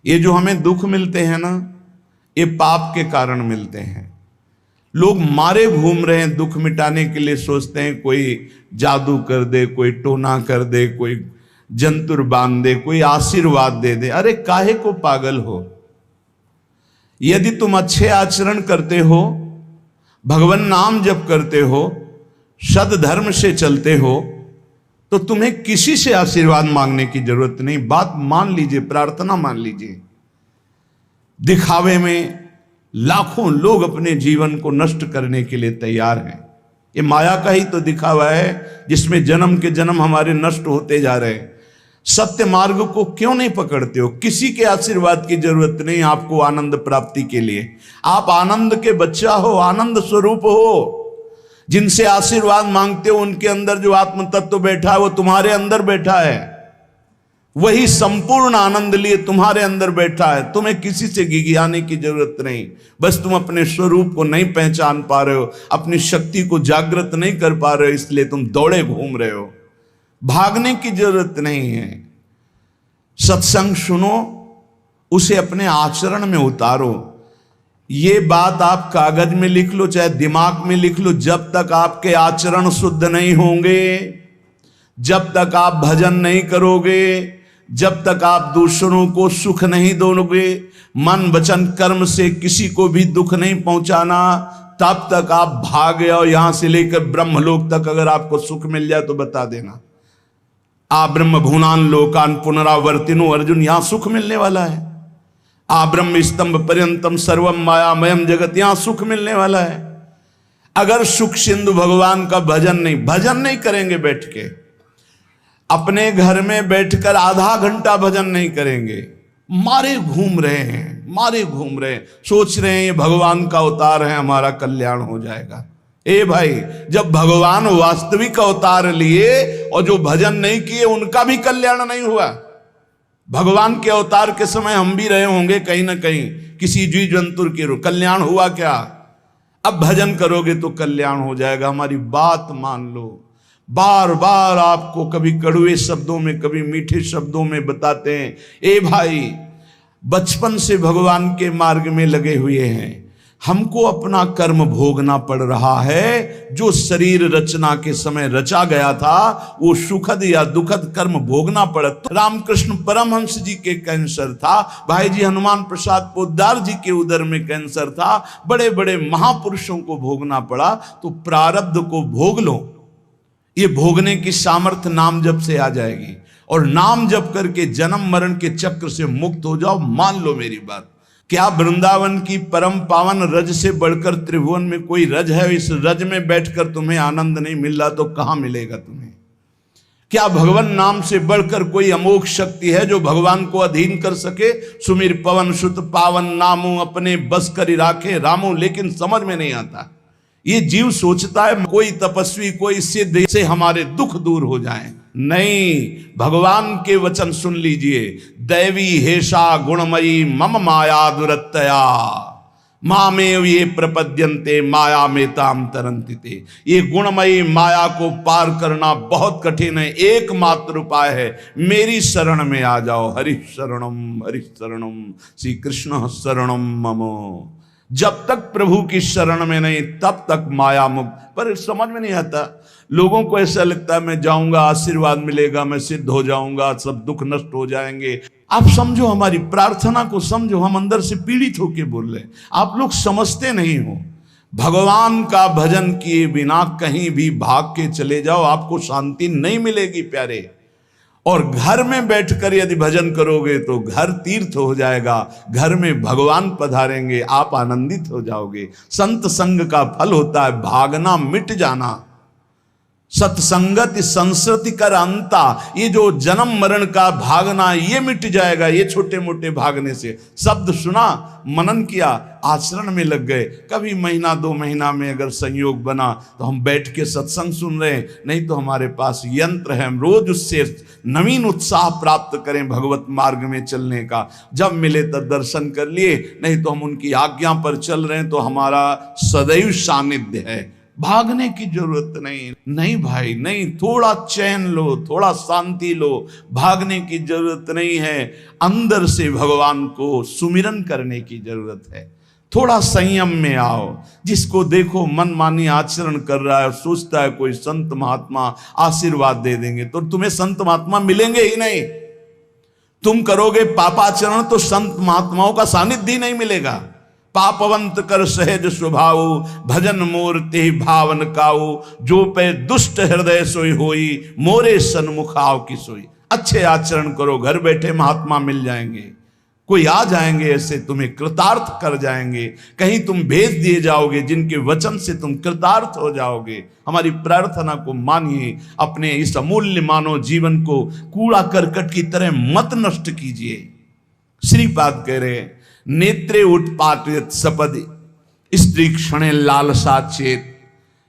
ये जो हमें दुख मिलते हैं ना, ये पाप के कारण मिलते हैं। लोग मारे घूम रहे हैं दुख मिटाने के लिए, सोचते हैं कोई जादू कर दे, कोई टोना कर दे, कोई जंतुर बांध दे, कोई आशीर्वाद दे दे। अरे काहे को पागल हो? यदि तुम अच्छे आचरण करते हो, भगवान नाम जप करते हो, सद धर्म से चलते हो, तो तुम्हें किसी से आशीर्वाद मांगने की जरूरत नहीं। बात मान लीजिए, प्रार्थना मान लीजिए। दिखावे में लाखों लोग अपने जीवन को नष्ट करने के लिए तैयार हैं। ये माया का ही तो दिखावा है जिसमें जन्म के जन्म हमारे नष्ट होते जा रहे हैं। सत्य मार्ग को क्यों नहीं पकड़ते हो? किसी के आशीर्वाद की जरूरत नहीं आपको आनंद प्राप्ति के लिए। आप आनंद के बच्चा हो, आनंद स्वरूप हो। जिनसे आशीर्वाद मांगते हो उनके अंदर जो आत्म तत्व बैठा है वो तुम्हारे अंदर बैठा है। वही संपूर्ण आनंद लिए तुम्हारे अंदर बैठा है। तुम्हें किसी से गिगियाने की जरूरत नहीं। बस तुम अपने स्वरूप को नहीं पहचान पा रहे हो, अपनी शक्ति को जागृत नहीं कर पा रहे हो, इसलिए तुम दौड़े घूम रहे हो। भागने की जरूरत नहीं है। सत्संग सुनो, उसे अपने आचरण में उतारो। ये बात आप कागज में लिख लो, चाहे दिमाग में लिख लो। जब तक आपके आचरण शुद्ध नहीं होंगे, जब तक आप भजन नहीं करोगे, जब तक आप दूसरों को सुख नहीं दोगे, मन वचन कर्म से किसी को भी दुख नहीं पहुंचाना, तब तक आप भागे। और यहां से लेकर ब्रह्मलोक तक अगर आपको सुख मिल जाए तो बता देना। आ ब्रह्म भुवनान लोकान पुनरावर्तिनो, अर्जुन यहां सुख मिलने वाला है। आ ब्रह्म स्तंभ पर्यंतम सर्वम मायामयम जगत, यहां सुख मिलने वाला है। अगर सुख सिंधु भगवान का भजन नहीं करेंगे, बैठ के अपने घर में बैठकर आधा घंटा भजन नहीं करेंगे, मारे घूम रहे हैं, सोच रहे हैं ये भगवान का अवतार है, हमारा कल्याण हो जाएगा। ए भाई, जब भगवान वास्तविक अवतार लिए और जो भजन नहीं किए उनका भी कल्याण नहीं हुआ। भगवान के अवतार के समय हम भी रहे होंगे कहीं ना कहीं किसी जीव जंतु के रूप, कल्याण हुआ क्या? अब भजन करोगे तो कल्याण हो जाएगा। हमारी बात मान लो। बार बार आपको कभी कड़वे शब्दों में, कभी मीठे शब्दों में बताते हैं, ए भाई बचपन से भगवान के मार्ग में लगे हुए हैं, हमको अपना कर्म भोगना पड़ रहा है। जो शरीर रचना के समय रचा गया था वो सुखद या दुखद कर्म भोगना पड़ा। रामकृष्ण परमहंस जी के कैंसर था, भाई जी हनुमान प्रसाद पोद्दार जी के उदर में कैंसर था, बड़े बड़े महापुरुषों को भोगना पड़ा। तो प्रारब्ध को भोग लो। ये भोगने की सामर्थ्य नाम जप से आ जाएगी, और नाम जप करके जन्म मरण के चक्र से मुक्त हो जाओ। मान लो मेरी बात। क्या वृंदावन की परम पावन रज से बढ़कर त्रिभुवन में कोई रज है? इस रज में बैठकर तुम्हें आनंद नहीं मिल रहा तो कहां मिलेगा तुम्हें? क्या भगवान नाम से बढ़कर कोई अमोघ शक्ति है जो भगवान को अधीन कर सके? सुमिर पवन सुत पावन नामू, अपने बस कर राखे रामू। लेकिन समझ में नहीं आता। ये जीव सोचता है कोई तपस्वी, कोई सिद्ध से हमारे दुख दूर हो जाएं। नहीं, भगवान के वचन सुन लीजिए। दैवी हेषा गुणमयी मम माया दुरत्तया, मामेव ये प्रपद्यन्ते माया मेताम तरन्ति। ये गुणमयी माया को पार करना बहुत कठिन है। एकमात्र उपाय है, मेरी शरण में आ जाओ। हरि शरणम श्री कृष्ण शरणम मम। जब तक प्रभु की शरण में नहीं तब तक माया मुक्त। पर समझ में नहीं आता। लोगों को ऐसा लगता है मैं जाऊंगा आशीर्वाद मिलेगा, मैं सिद्ध हो जाऊंगा, सब दुख नष्ट हो जाएंगे। आप समझो, हमारी प्रार्थना को समझो। हम अंदर से पीड़ित होके बोल रहे हैं, आप लोग समझते नहीं हो। भगवान का भजन किए बिना कहीं भी भाग के चले जाओ, आपको शांति नहीं मिलेगी प्यारे। और घर में बैठकर यदि भजन करोगे तो घर तीर्थ हो जाएगा, घर में भगवान पधारेंगे, आप आनंदित हो जाओगे। संत संग का फल होता है भागना, मिट जाना। सत्संगति संस्कृति कर अंता, ये जो जन्म मरण का भागना ये मिट जाएगा। ये छोटे मोटे भागने से, शब्द सुना, मनन किया, आचरण में लग गए। कभी महीना 2 महीना में अगर संयोग बना तो हम बैठ के सत्संग सुन रहे हैं, नहीं तो हमारे पास यंत्र है, हम रोज उससे नवीन उत्साह प्राप्त करें भगवत मार्ग में चलने का। जब मिले तब दर्शन कर लिए, नहीं तो हम उनकी आज्ञा पर चल रहे हैं तो हमारा सदैव सानिध्य है। भागने की जरूरत नहीं। नहीं भाई नहीं, थोड़ा चैन लो, थोड़ा शांति लो, भागने की जरूरत नहीं है। अंदर से भगवान को सुमिरन करने की जरूरत है। थोड़ा संयम में आओ। जिसको देखो मनमानी आचरण कर रहा है, सोचता है कोई संत महात्मा आशीर्वाद दे देंगे, तो तुम्हें संत महात्मा मिलेंगे ही नहीं। तुम करोगे पापाचरण तो संत महात्माओं का सानिध्य ही नहीं मिलेगा। पापवंत कर सहज स्वभाव, भजन मूर्ति भावन काऊ, जो पे दुष्ट हृदय सोई होई, मोरे सन्मुख आओ की सोई। अच्छे आचरण करो, घर बैठे महात्मा मिल जाएंगे, कोई आ जाएंगे ऐसे, तुम्हें कृतार्थ कर जाएंगे। कहीं तुम भेज दिए जाओगे जिनके वचन से तुम कृतार्थ हो जाओगे। हमारी प्रार्थना को मानिए, अपने इस अमूल्य मानव जीवन को कूड़ा करकट की तरह मत नष्ट कीजिए। श्रीपाद कह रहे, नेत्रे उत्पाटित सपदि स्त्री क्षणे लालसा चेत।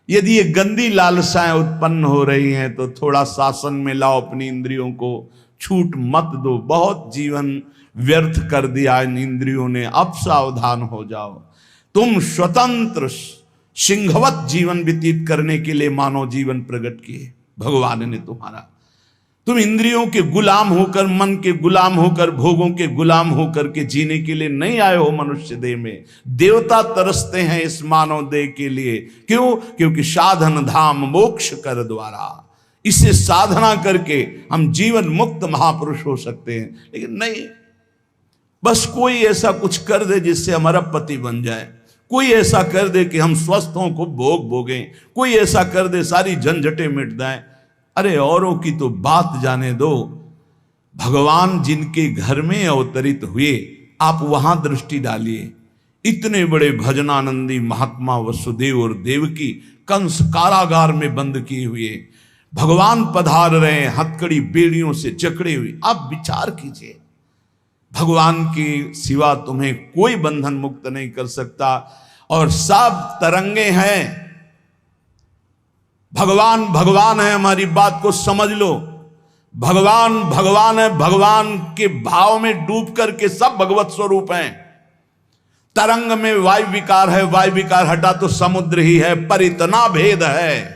यदि ये गंदी लालसाएं उत्पन्न हो रही हैं तो थोड़ा शासन में लाओ अपनी इंद्रियों को, छूट मत दो। बहुत जीवन व्यर्थ कर दिया इन इंद्रियों ने, अब सावधान हो जाओ। तुम स्वतंत्र सिंहवत जीवन व्यतीत करने के लिए मानव जीवन प्रकट किए भगवान ने तुम्हारा। तुम इंद्रियों के गुलाम होकर, मन के गुलाम होकर, भोगों के गुलाम होकर के जीने के लिए नहीं आए हो मनुष्य देह में। देवता तरसते हैं इस मानव देह के लिए। क्यों? क्योंकि साधन धाम मोक्ष कर द्वारा, इसे साधना करके हम जीवन मुक्त महापुरुष हो सकते हैं। लेकिन नहीं, बस कोई ऐसा कुछ कर दे जिससे हमारा पति बन जाए, कोई ऐसा कर दे कि हम स्वस्थों को भोग भोगें, कोई ऐसा कर दे सारी झंझटें मिट जाएं। अरे औरों की तो बात जाने दो, भगवान जिनके घर में अवतरित हुए आप वहां दृष्टि डालिए। इतने बड़े भजनानंदी महात्मा वसुदेव और देवकी कंस कारागार में बंद किए हुए भगवान पधार रहे हैं, हथकड़ी बेड़ियों से जकड़े हुए। आप विचार कीजिए, भगवान के सिवा तुम्हें कोई बंधन मुक्त नहीं कर सकता। और सब तरंगे हैं, भगवान भगवान है, हमारी बात को समझ लो। भगवान भगवान है, भगवान के भाव में डूब करके सब भगवत स्वरूप हैं। तरंग में वायु विकार है, वायु विकार हटा तो समुद्र ही है। पर इतना भेद है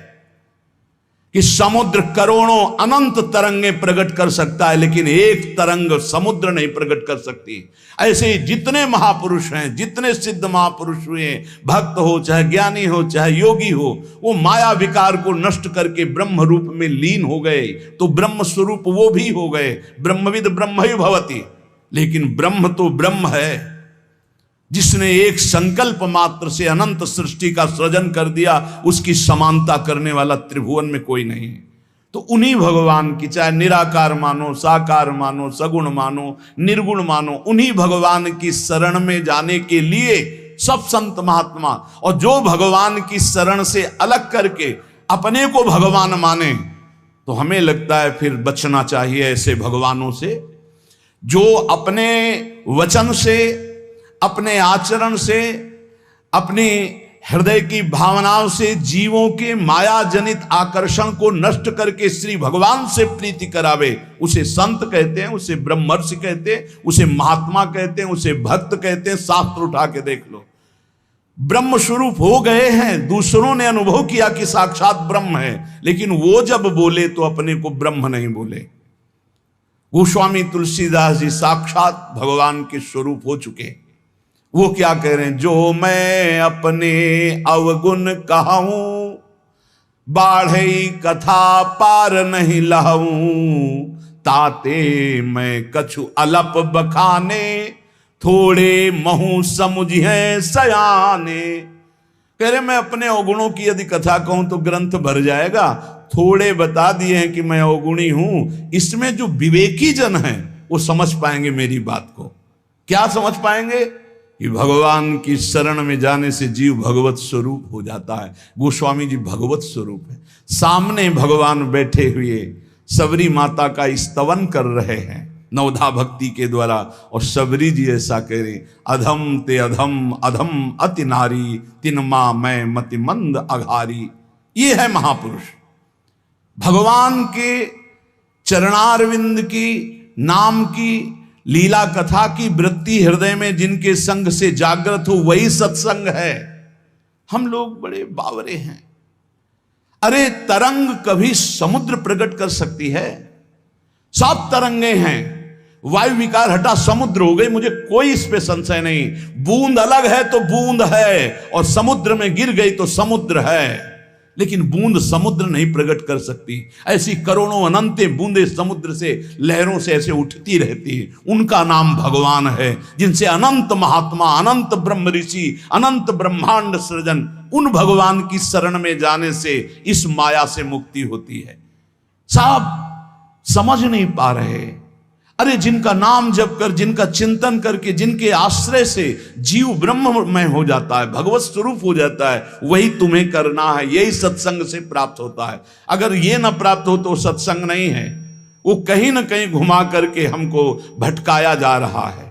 कि समुद्र करोड़ों अनंत तरंगे प्रकट कर सकता है, लेकिन एक तरंग समुद्र नहीं प्रकट कर सकती। ऐसे ही जितने महापुरुष हैं, जितने सिद्ध महापुरुष हुए, भक्त हो चाहे ज्ञानी हो चाहे योगी हो, वो माया विकार को नष्ट करके ब्रह्म रूप में लीन हो गए, तो ब्रह्म स्वरूप वो भी हो गए। ब्रह्मविद ब्रह्म ही भवति। लेकिन ब्रह्म तो ब्रह्म है, जिसने एक संकल्प मात्र से अनंत सृष्टि का सृजन कर दिया, उसकी समानता करने वाला त्रिभुवन में कोई नहीं है। तो उन्हीं भगवान की, चाहे निराकार मानो, साकार मानो, सगुण मानो, निर्गुण मानो, उन्हीं भगवान की शरण में जाने के लिए सब संत महात्मा, और जो भगवान की शरण से अलग करके अपने को भगवान माने, तो हमें लगता है फिर बचना चाहिए ऐसे भगवानों से, जो अपने वचन से, अपने आचरण से, अपनी हृदय की भावनाओं से जीवों के माया जनित आकर्षण को नष्ट करके श्री भगवान से प्रीति करावे। उसे संत कहते हैं, उसे ब्रह्मर्षि कहते हैं, उसे महात्मा कहते हैं, उसे भक्त कहते हैं। शास्त्र उठा के देख लो, ब्रह्म स्वरूप हो गए हैं। दूसरों ने अनुभव किया कि साक्षात ब्रह्म है, लेकिन वो जब बोले तो अपने को ब्रह्म नहीं बोले। गोस्वामी तुलसीदास जी साक्षात भगवान के स्वरूप हो चुके। वो क्या कह रहे हैं? जो मैं अपने अवगुण कहूं, बाढ़े कथा पार नहीं लहूं, ताते मैं कछु अलप बखाने, थोड़े महू समुझे सयाने। कह रहे मैं अपने अवगुणों की यदि कथा कहूं तो ग्रंथ भर जाएगा। थोड़े बता दिए हैं कि मैं अवगुणी हूं, इसमें जो विवेकी जन हैं वो समझ पाएंगे मेरी बात को। क्या समझ पाएंगे? कि भगवान की शरण में जाने से जीव भगवत स्वरूप हो जाता है। गोस्वामी जी भगवत स्वरूप है, सामने भगवान बैठे हुए सबरी माता का स्तवन कर रहे हैं नवधा भक्ति के द्वारा। और सबरी जी ऐसा कह रहे, अधम ते अधम अधम अति नारी, तिन मां मैं मति मंद अघारी। ये है महापुरुष। भगवान के चरणारविंद की, नाम की, लीला कथा की वृत्ति हृदय में जिनके संग से जागृत हो, वही सत्संग है। हम लोग बड़े बावरे हैं, अरे तरंग कभी समुद्र प्रकट कर सकती है? सब तरंगे हैं, वायु विकार हटा समुद्र हो गई, मुझे कोई इस पे संशय नहीं। बूंद अलग है तो बूंद है, और समुद्र में गिर गई तो समुद्र है, लेकिन बूंद समुद्र नहीं प्रकट कर सकती। ऐसी करोड़ों अनंत बूंदे समुद्र से लहरों से ऐसे उठती रहती है, उनका नाम भगवान है, जिनसे अनंत महात्मा, अनंत ब्रह्म ऋषि, अनंत ब्रह्मांड सृजन, उन भगवान की शरण में जाने से इस माया से मुक्ति होती है। साहब समझ नहीं पा रहे। अरे जिनका नाम जप कर, जिनका चिंतन करके, जिनके आश्रय से जीव ब्रह्ममय हो जाता है, भगवत स्वरूप हो जाता है, वही तुम्हें करना है। यही सत्संग से प्राप्त होता है। अगर ये ना प्राप्त हो तो सत्संग नहीं है, वो कहीं ना कहीं घुमा करके हमको भटकाया जा रहा है।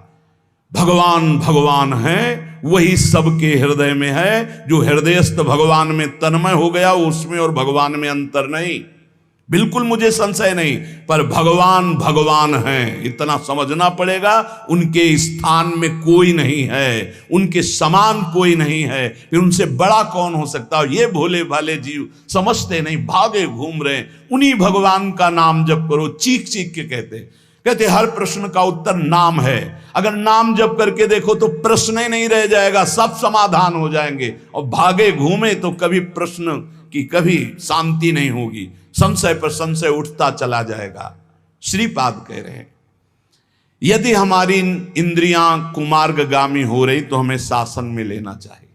भगवान भगवान है, वही सबके हृदय में है। जो हृदयस्थ भगवान में तन्मय हो गया, उसमें और भगवान में अंतर नहीं, बिल्कुल मुझे संशय नहीं। पर भगवान भगवान हैं, इतना समझना पड़ेगा। उनके स्थान में कोई नहीं है, उनके समान कोई नहीं है, फिर उनसे बड़ा कौन हो सकता है? ये भोले भाले जीव समझते नहीं, भागे घूम रहे। उन्हीं भगवान का नाम जप करो, चीख चीख के कहते हर प्रश्न का उत्तर नाम है। अगर नाम जप करके देखो तो प्रश्न ही नहीं रह जाएगा, सब समाधान हो जाएंगे। और भागे घूमे तो कभी प्रश्न की कभी शांति नहीं होगी, संशय पर संशय उठता चला जाएगा। श्रीपाद कह रहे हैं, यदि हमारी इंद्रियां कुमार्गगामी हो रही तो हमें शासन में लेना चाहिए।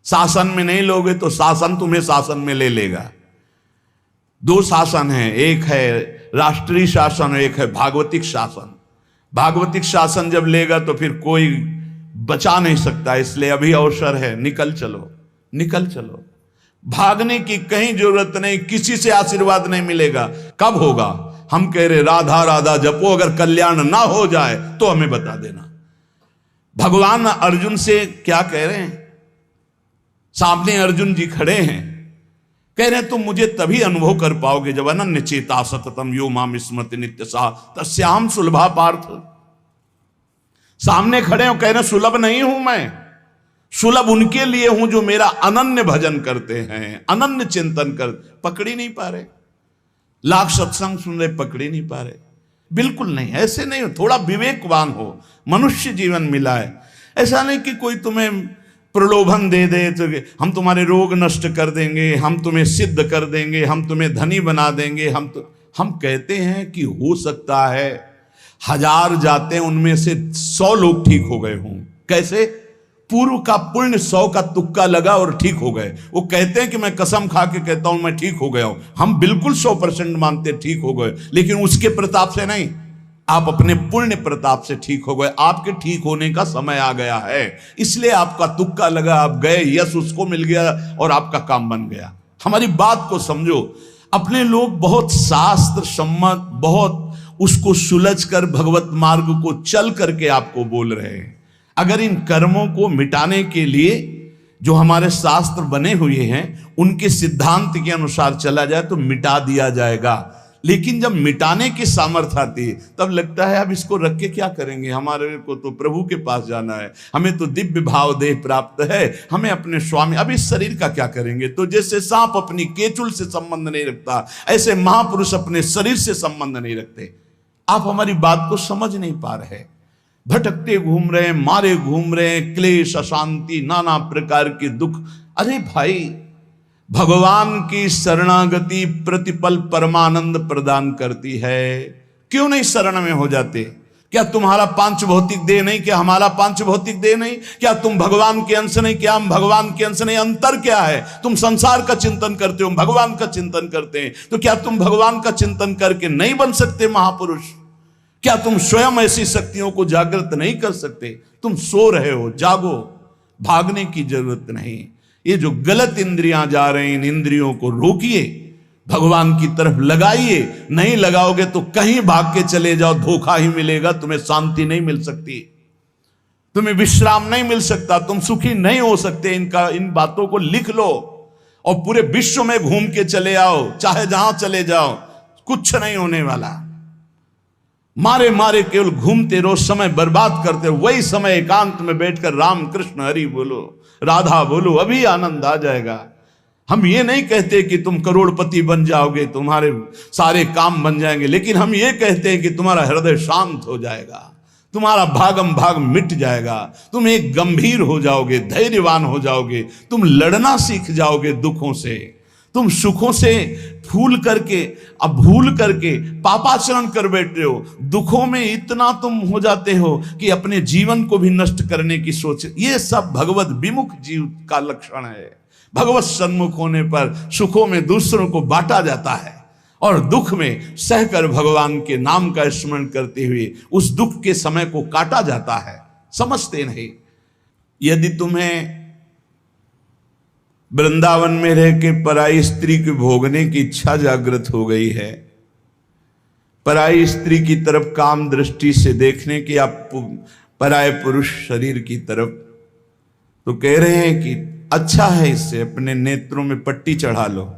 शासन में नहीं लोगे तो शासन तुम्हें शासन में ले लेगा। दो शासन है, एक है राष्ट्रीय शासन, एक है भागवतिक शासन। भागवतिक शासन जब लेगा तो फिर कोई बचा नहीं सकता, इसलिए अभी अवसर है, निकल चलो, निकल चलो। भागने की कहीं जरूरत नहीं, किसी से आशीर्वाद नहीं मिलेगा। कब होगा? हम कह रहे राधा राधा जपो, अगर कल्याण ना हो जाए तो हमें बता देना। भगवान अर्जुन से क्या कह रहे हैं? सामने अर्जुन जी खड़े हैं, कह रहे हैं तुम मुझे तभी अनुभव कर पाओगे जब अनन्य चेता सततम यो माम स्मृति नित्य सा तस्याम सुलभा पार्थ। सामने खड़े हो, कह रहे सुलभ नहीं हूं मैं, सुलभ उनके लिए हूं जो मेरा अनन्य भजन करते हैं, अनन्य चिंतन कर। पकड़ी नहीं पा रहे, लाख सत्संग सुन रहे, पकड़ी नहीं पा रहे, बिल्कुल नहीं। ऐसे नहीं हो, थोड़ा विवेकवान हो। मनुष्य जीवन मिला है, ऐसा नहीं कि कोई तुम्हें प्रलोभन दे दे तो हम तुम्हारे रोग नष्ट कर देंगे, हम तुम्हें सिद्ध कर देंगे, हम तुम्हें धनी बना देंगे। हम कहते हैं कि हो सकता है 1000 जाते उनमें से 100 लोग ठीक हो गए हों। कैसे? पूर्व का पुण्य 100 का तुक्का लगा और ठीक हो गए। वो कहते हैं कि मैं कसम खा के कहता हूं मैं ठीक हो गया हूं। हम बिल्कुल 100% मानते ठीक हो गए, लेकिन उसके प्रताप से नहीं, आप अपने पुण्य प्रताप से ठीक हो गए। आपके ठीक होने का समय आ गया है, इसलिए आपका तुक्का लगा, आप गए, यश उसको मिल गया और आपका काम बन गया। हमारी बात को समझो। अपने लोग बहुत शास्त्र सम्मत, बहुत उसको सुलझ कर भगवत मार्ग को चल करके आपको बोल रहे हैं। अगर इन कर्मों को मिटाने के लिए जो हमारे शास्त्र बने हुए हैं उनके सिद्धांत के अनुसार चला जाए तो मिटा दिया जाएगा। लेकिन जब मिटाने की सामर्थ्य आती है तब लगता है अब इसको रख के क्या करेंगे, हमारे को तो प्रभु के पास जाना है, हमें तो दिव्य भाव देह प्राप्त है, हमें अपने स्वामी, अब इस शरीर का क्या करेंगे। तो जैसे सांप अपनी केचुल से संबंध नहीं रखता, ऐसे महापुरुष अपने शरीर से संबंध नहीं रखते। आप हमारी बात को समझ नहीं पा रहे, भटकते घूम रहे हैं, मारे घूम रहे हैं, क्लेश, अशांति, नाना प्रकार के दुख। अरे भाई, भगवान की शरणागति प्रतिपल परमानंद प्रदान करती है, क्यों नहीं शरण में हो जाते? क्या तुम्हारा पांच भौतिक देह नहीं? क्या हमारा पांच भौतिक देह नहीं? क्या तुम भगवान के अंश नहीं? क्या हम भगवान के अंश नहीं? अंतर क्या है? तुम संसार का चिंतन करते हो, भगवान का चिंतन करते हैं, तो क्या तुम भगवान का चिंतन करके नहीं बन सकते महापुरुष? क्या तुम स्वयं ऐसी शक्तियों को जागृत नहीं कर सकते? तुम सो रहे हो, जागो, भागने की जरूरत नहीं। ये जो गलत इंद्रियां जा रही, इन इंद्रियों को रोकिए, भगवान की तरफ लगाइए। नहीं लगाओगे तो कहीं भाग के चले जाओ, धोखा ही मिलेगा, तुम्हें शांति नहीं मिल सकती, तुम्हें विश्राम नहीं मिल सकता, तुम सुखी नहीं हो सकते। इन बातों को लिख लो और पूरे विश्व में घूम के चले आओ, चाहे जहां चले जाओ, कुछ नहीं होने वाला। मारे मारे केवल घूमते रहो, समय बर्बाद करते रहो। वही समय एकांत में बैठकर राम कृष्ण हरि बोलो, राधा बोलो, अभी आनंद आ जाएगा। हम ये नहीं कहते कि तुम करोड़पति बन जाओगे, तुम्हारे सारे काम बन जाएंगे, लेकिन हम ये कहते हैं कि तुम्हारा हृदय शांत हो जाएगा, तुम्हारा भागम भाग मिट जाएगा, तुम एक गंभीर हो जाओगे, धैर्यवान हो जाओगे, तुम लड़ना सीख जाओगे दुखों से, तुम सुखों से भूल करके पापाचरण कर बैठे हो, दुखों में इतना तुम हो जाते हो कि अपने जीवन को भी नष्ट करने की सोच। ये सब भगवत विमुख जीव का लक्षण है। भगवत सन्मुख होने पर सुखों में दूसरों को बांटा जाता है और दुख में सहकर भगवान के नाम का स्मरण करते हुए उस दुख के समय को काटा जाता है। समझते नहीं। यदि तुम्हें वृंदावन में रह के पराई स्त्री के भोगने की इच्छा जागृत हो गई है, पराई स्त्री की तरफ काम दृष्टि से देखने की, आप पराये पुरुष शरीर की तरफ, तो कह रहे हैं कि अच्छा है इससे अपने नेत्रों में पट्टी चढ़ा लो,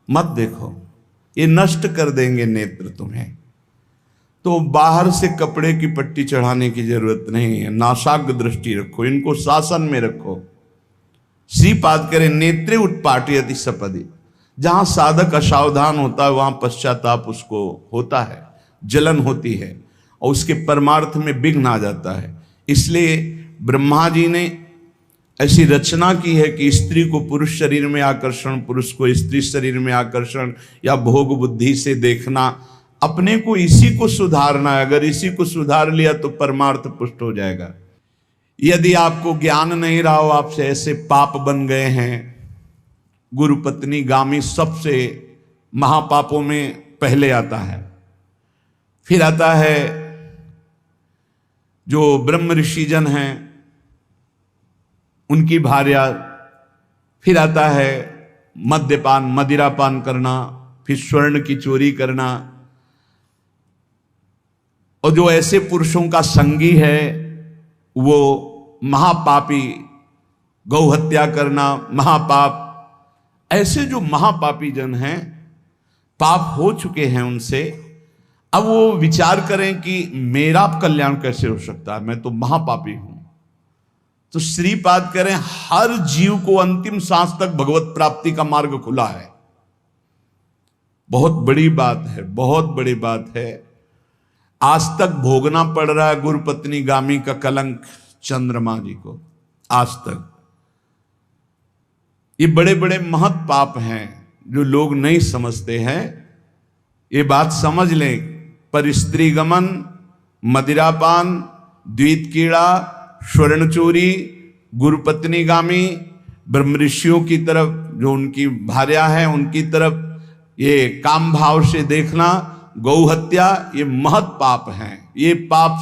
मत देखो, ये नष्ट कर देंगे नेत्र तुम्हें। तो बाहर से कपड़े की पट्टी चढ़ाने की जरूरत नहीं है, नासाग्र दृष्टि रखो, इनको शासन में रखो। श्रीपाद करें नेत्रे उत्पाटयति सपदि, जहां साधक असावधान होता है वहां पश्चाताप उसको होता है, जलन होती है और उसके परमार्थ में विघ्न आ जाता है। इसलिए ब्रह्मा जी ने ऐसी रचना की है कि स्त्री को पुरुष शरीर में आकर्षण, पुरुष को स्त्री शरीर में आकर्षण या भोग बुद्धि से देखना, अपने को इसी को सुधारना है। अगर इसी को सुधार लिया तो परमार्थ पुष्ट हो जाएगा। यदि आपको ज्ञान नहीं रहा हो, आपसे ऐसे पाप बन गए हैं, गुरु पत्नी गामी सबसे महापापों में पहले आता है, फिर आता है जो ब्रह्म ऋषिजन हैं उनकी भार्या, फिर आता है मद्यपान, मदिरापान करना, फिर स्वर्ण की चोरी करना, और जो ऐसे पुरुषों का संगी है वो महापापी, गौ हत्या करना महापाप। ऐसे जो महापापी जन हैं, पाप हो चुके हैं उनसे, अब वो विचार करें कि मेरा कल्याण कैसे हो सकता है, मैं तो महापापी हूं। तो श्रीपाद करें हर जीव को अंतिम सांस तक भगवत प्राप्ति का मार्ग खुला है। बहुत बड़ी बात है, बहुत बड़ी बात है। आज तक भोगना पड़ रहा है गुरु पत्नी गामी का कलंक चंद्रमा जी को, आज तक। ये बड़े बड़े महत पाप हैं जो लोग नहीं समझते हैं। ये बात समझ लें, पर स्त्री गमन, मदिरापान, द्वित कीड़ा, स्वर्ण चोरी, गुरु पत्नी गामी, ब्रह्म ऋषियों की तरफ जो उनकी भार्या है उनकी तरफ ये काम भाव से देखना, गौ हत्या, ये महत पाप हैं। ये पाप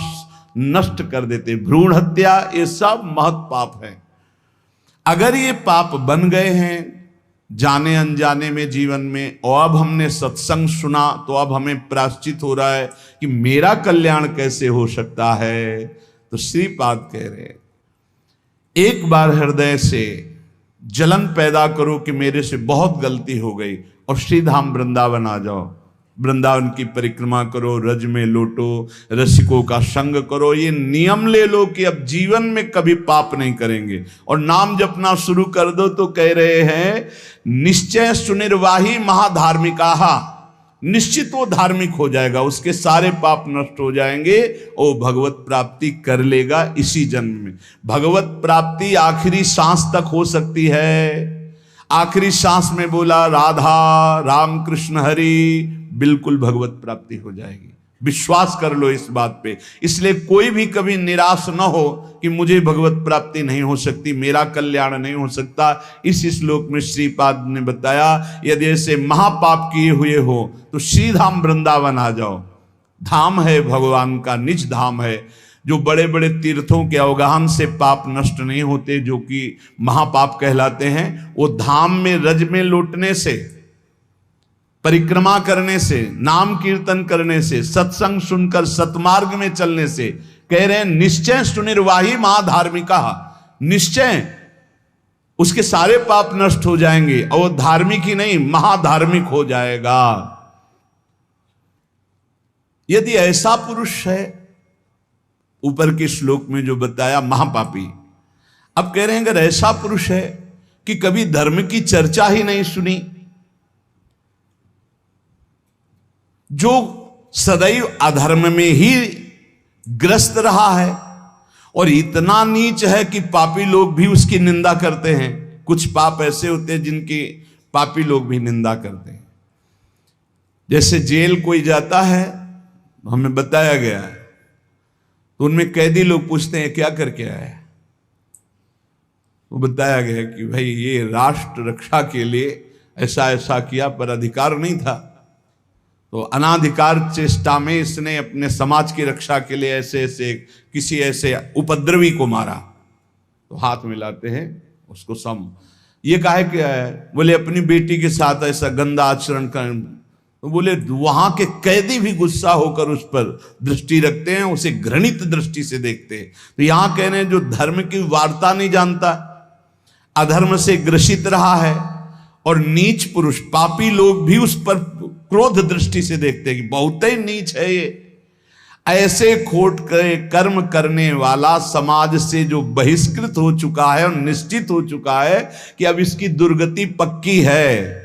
नष्ट कर देते। भ्रूण हत्या, ये सब महत पाप है। अगर ये पाप बन गए हैं जाने अनजाने में जीवन में, और अब हमने सत्संग सुना तो अब हमें प्रायश्चित हो रहा है कि मेरा कल्याण कैसे हो सकता है, तो श्रीपाद कह रहे हैं एक बार हृदय से जलन पैदा करो कि मेरे से बहुत गलती हो गई, और श्रीधाम वृंदावन आ जाओ। वृंदावन की परिक्रमा करो, रज में लोटो, रसिकों का संग करो। ये नियम ले लो कि अब जीवन में कभी पाप नहीं करेंगे, और नाम जपना शुरू कर दो। तो कह रहे हैं निश्चय सुनिर्वाही महाधार्मिकाहा, निश्चित वो धार्मिक हो जाएगा, उसके सारे पाप नष्ट हो जाएंगे और भगवत प्राप्ति कर लेगा इसी जन्म में। भगवत प्राप्ति आखिरी सांस तक हो सकती है। आखिरी सांस में बोला राधा राम कृष्ण हरि, बिल्कुल भगवत प्राप्ति हो जाएगी। विश्वास कर लो इस बात पे। इसलिए कोई भी कभी निराश न हो कि मुझे भगवत प्राप्ति नहीं हो सकती, मेरा कल्याण नहीं हो सकता। इस श्लोक में श्रीपाद ने बताया यदि ऐसे महापाप किए हुए हो तो श्रीधाम वृंदावन आ जाओ। धाम है भगवान का, निज धाम है। जो बड़े बड़े तीर्थों के अवगाहन से पाप नष्ट नहीं होते, जो कि महापाप कहलाते हैं, वो धाम में रज में लौटने से, परिक्रमा करने से, नाम कीर्तन करने से, सत्संग सुनकर सतमार्ग में चलने से। कह रहे हैं निश्चय सुनिर्वाही महाधार्मिका, निश्चय उसके सारे पाप नष्ट हो जाएंगे और वो धार्मिक ही नहीं महाधार्मिक हो जाएगा। यदि ऐसा पुरुष है, ऊपर के श्लोक में जो बताया महापापी, अब कह रहे हैं अगर ऐसा पुरुष है कि कभी धर्म की चर्चा ही नहीं सुनी। जो सदैव अधर्म में ही ग्रस्त रहा है और इतना नीच है कि पापी लोग भी उसकी निंदा करते हैं। कुछ पाप ऐसे होते हैं जिनकी पापी लोग भी निंदा करते हैं। जैसे जेल कोई जाता है, हमें बताया गया है, तो उनमें कैदी लोग पूछते हैं क्या करके आया है, वो बताया गया कि भाई ये राष्ट्र रक्षा के लिए ऐसा ऐसा किया, पर अधिकार नहीं था, तो अनाधिकार चेष्टा में इसने अपने समाज की रक्षा के लिए ऐसे ऐसे किसी ऐसे उपद्रवी को मारा। तो हाथ मिलाते हैं उसको सम, ये काहे क्या है, बोले अपनी बेटी के साथ ऐसा गंदा आचरण कर। तो बोले वहां के कैदी भी गुस्सा होकर उस पर दृष्टि रखते हैं, उसे घृणित दृष्टि से देखते हैं। तो यहां कह रहे हैं जो धर्म की वार्ता नहीं जानता, अधर्म से ग्रसित रहा है, और नीच पुरुष पापी लोग भी उस पर क्रोध दृष्टि से देखते हैं कि बहुत ही नीच है ये। ऐसे खोट कर्म करने वाला समाज से जो बहिष्कृत हो चुका है और निश्चित हो चुका है कि अब इसकी दुर्गति पक्की है,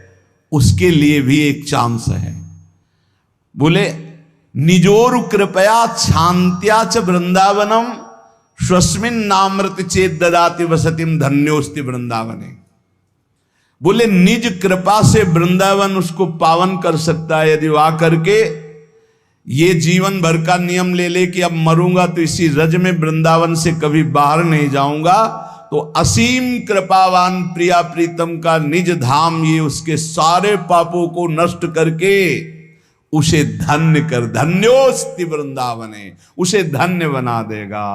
उसके लिए भी एक चांस है। बोले निजोरु कृपया शांत्या च वृंदावनम स्वस्मिन नामृत चेत ददाति वसतिम धन्योस्ति वृंदावने। बोले निज कृपा से वृंदावन उसको पावन कर सकता है। यदि वह करके ये जीवन भर का नियम ले ले कि अब मरूंगा तो इसी रज में वृंदावन से कभी बाहर नहीं जाऊंगा, तो असीम कृपावान प्रिया प्रीतम का निज धाम ये उसके सारे पापों को नष्ट करके उसे धन्य कर, धन्योस्ति वृंदावने, उसे धन्य बना देगा।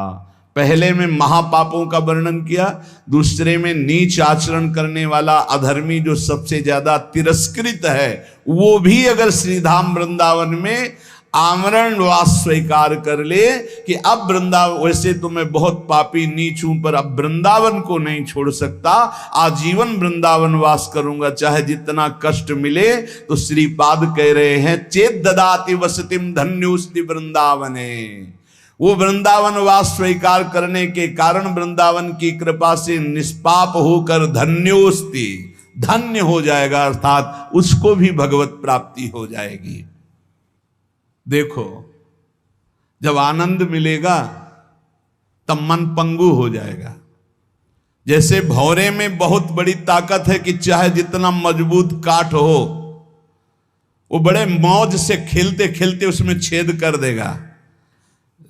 पहले में महापापों का वर्णन किया, दूसरे में नीच आचरण करने वाला अधर्मी जो सबसे ज्यादा तिरस्कृत है, वो भी अगर श्रीधाम वृंदावन में आमरण वास स्वीकार कर ले कि अब वृंदावन, वैसे तो मैं बहुत पापी नीच हूं पर अब वृंदावन को नहीं छोड़ सकता, आजीवन वृंदावन वास करूंगा चाहे जितना कष्ट मिले। तो श्रीपाद कह रहे हैं चेत ददाति वसतिम धन्योस्ति वृंदावने। वो वृंदावन वास स्वीकार करने के कारण वृंदावन की कृपा से निष्पाप होकर धन्योस्ति, धन्य हो जाएगा, अर्थात उसको भी भगवत प्राप्ति हो जाएगी। देखो जब आनंद मिलेगा तब मन पंगु हो जाएगा। जैसे भौरे में बहुत बड़ी ताकत है कि चाहे जितना मजबूत काठ हो वो बड़े मौज से खेलते खेलते उसमें छेद कर देगा।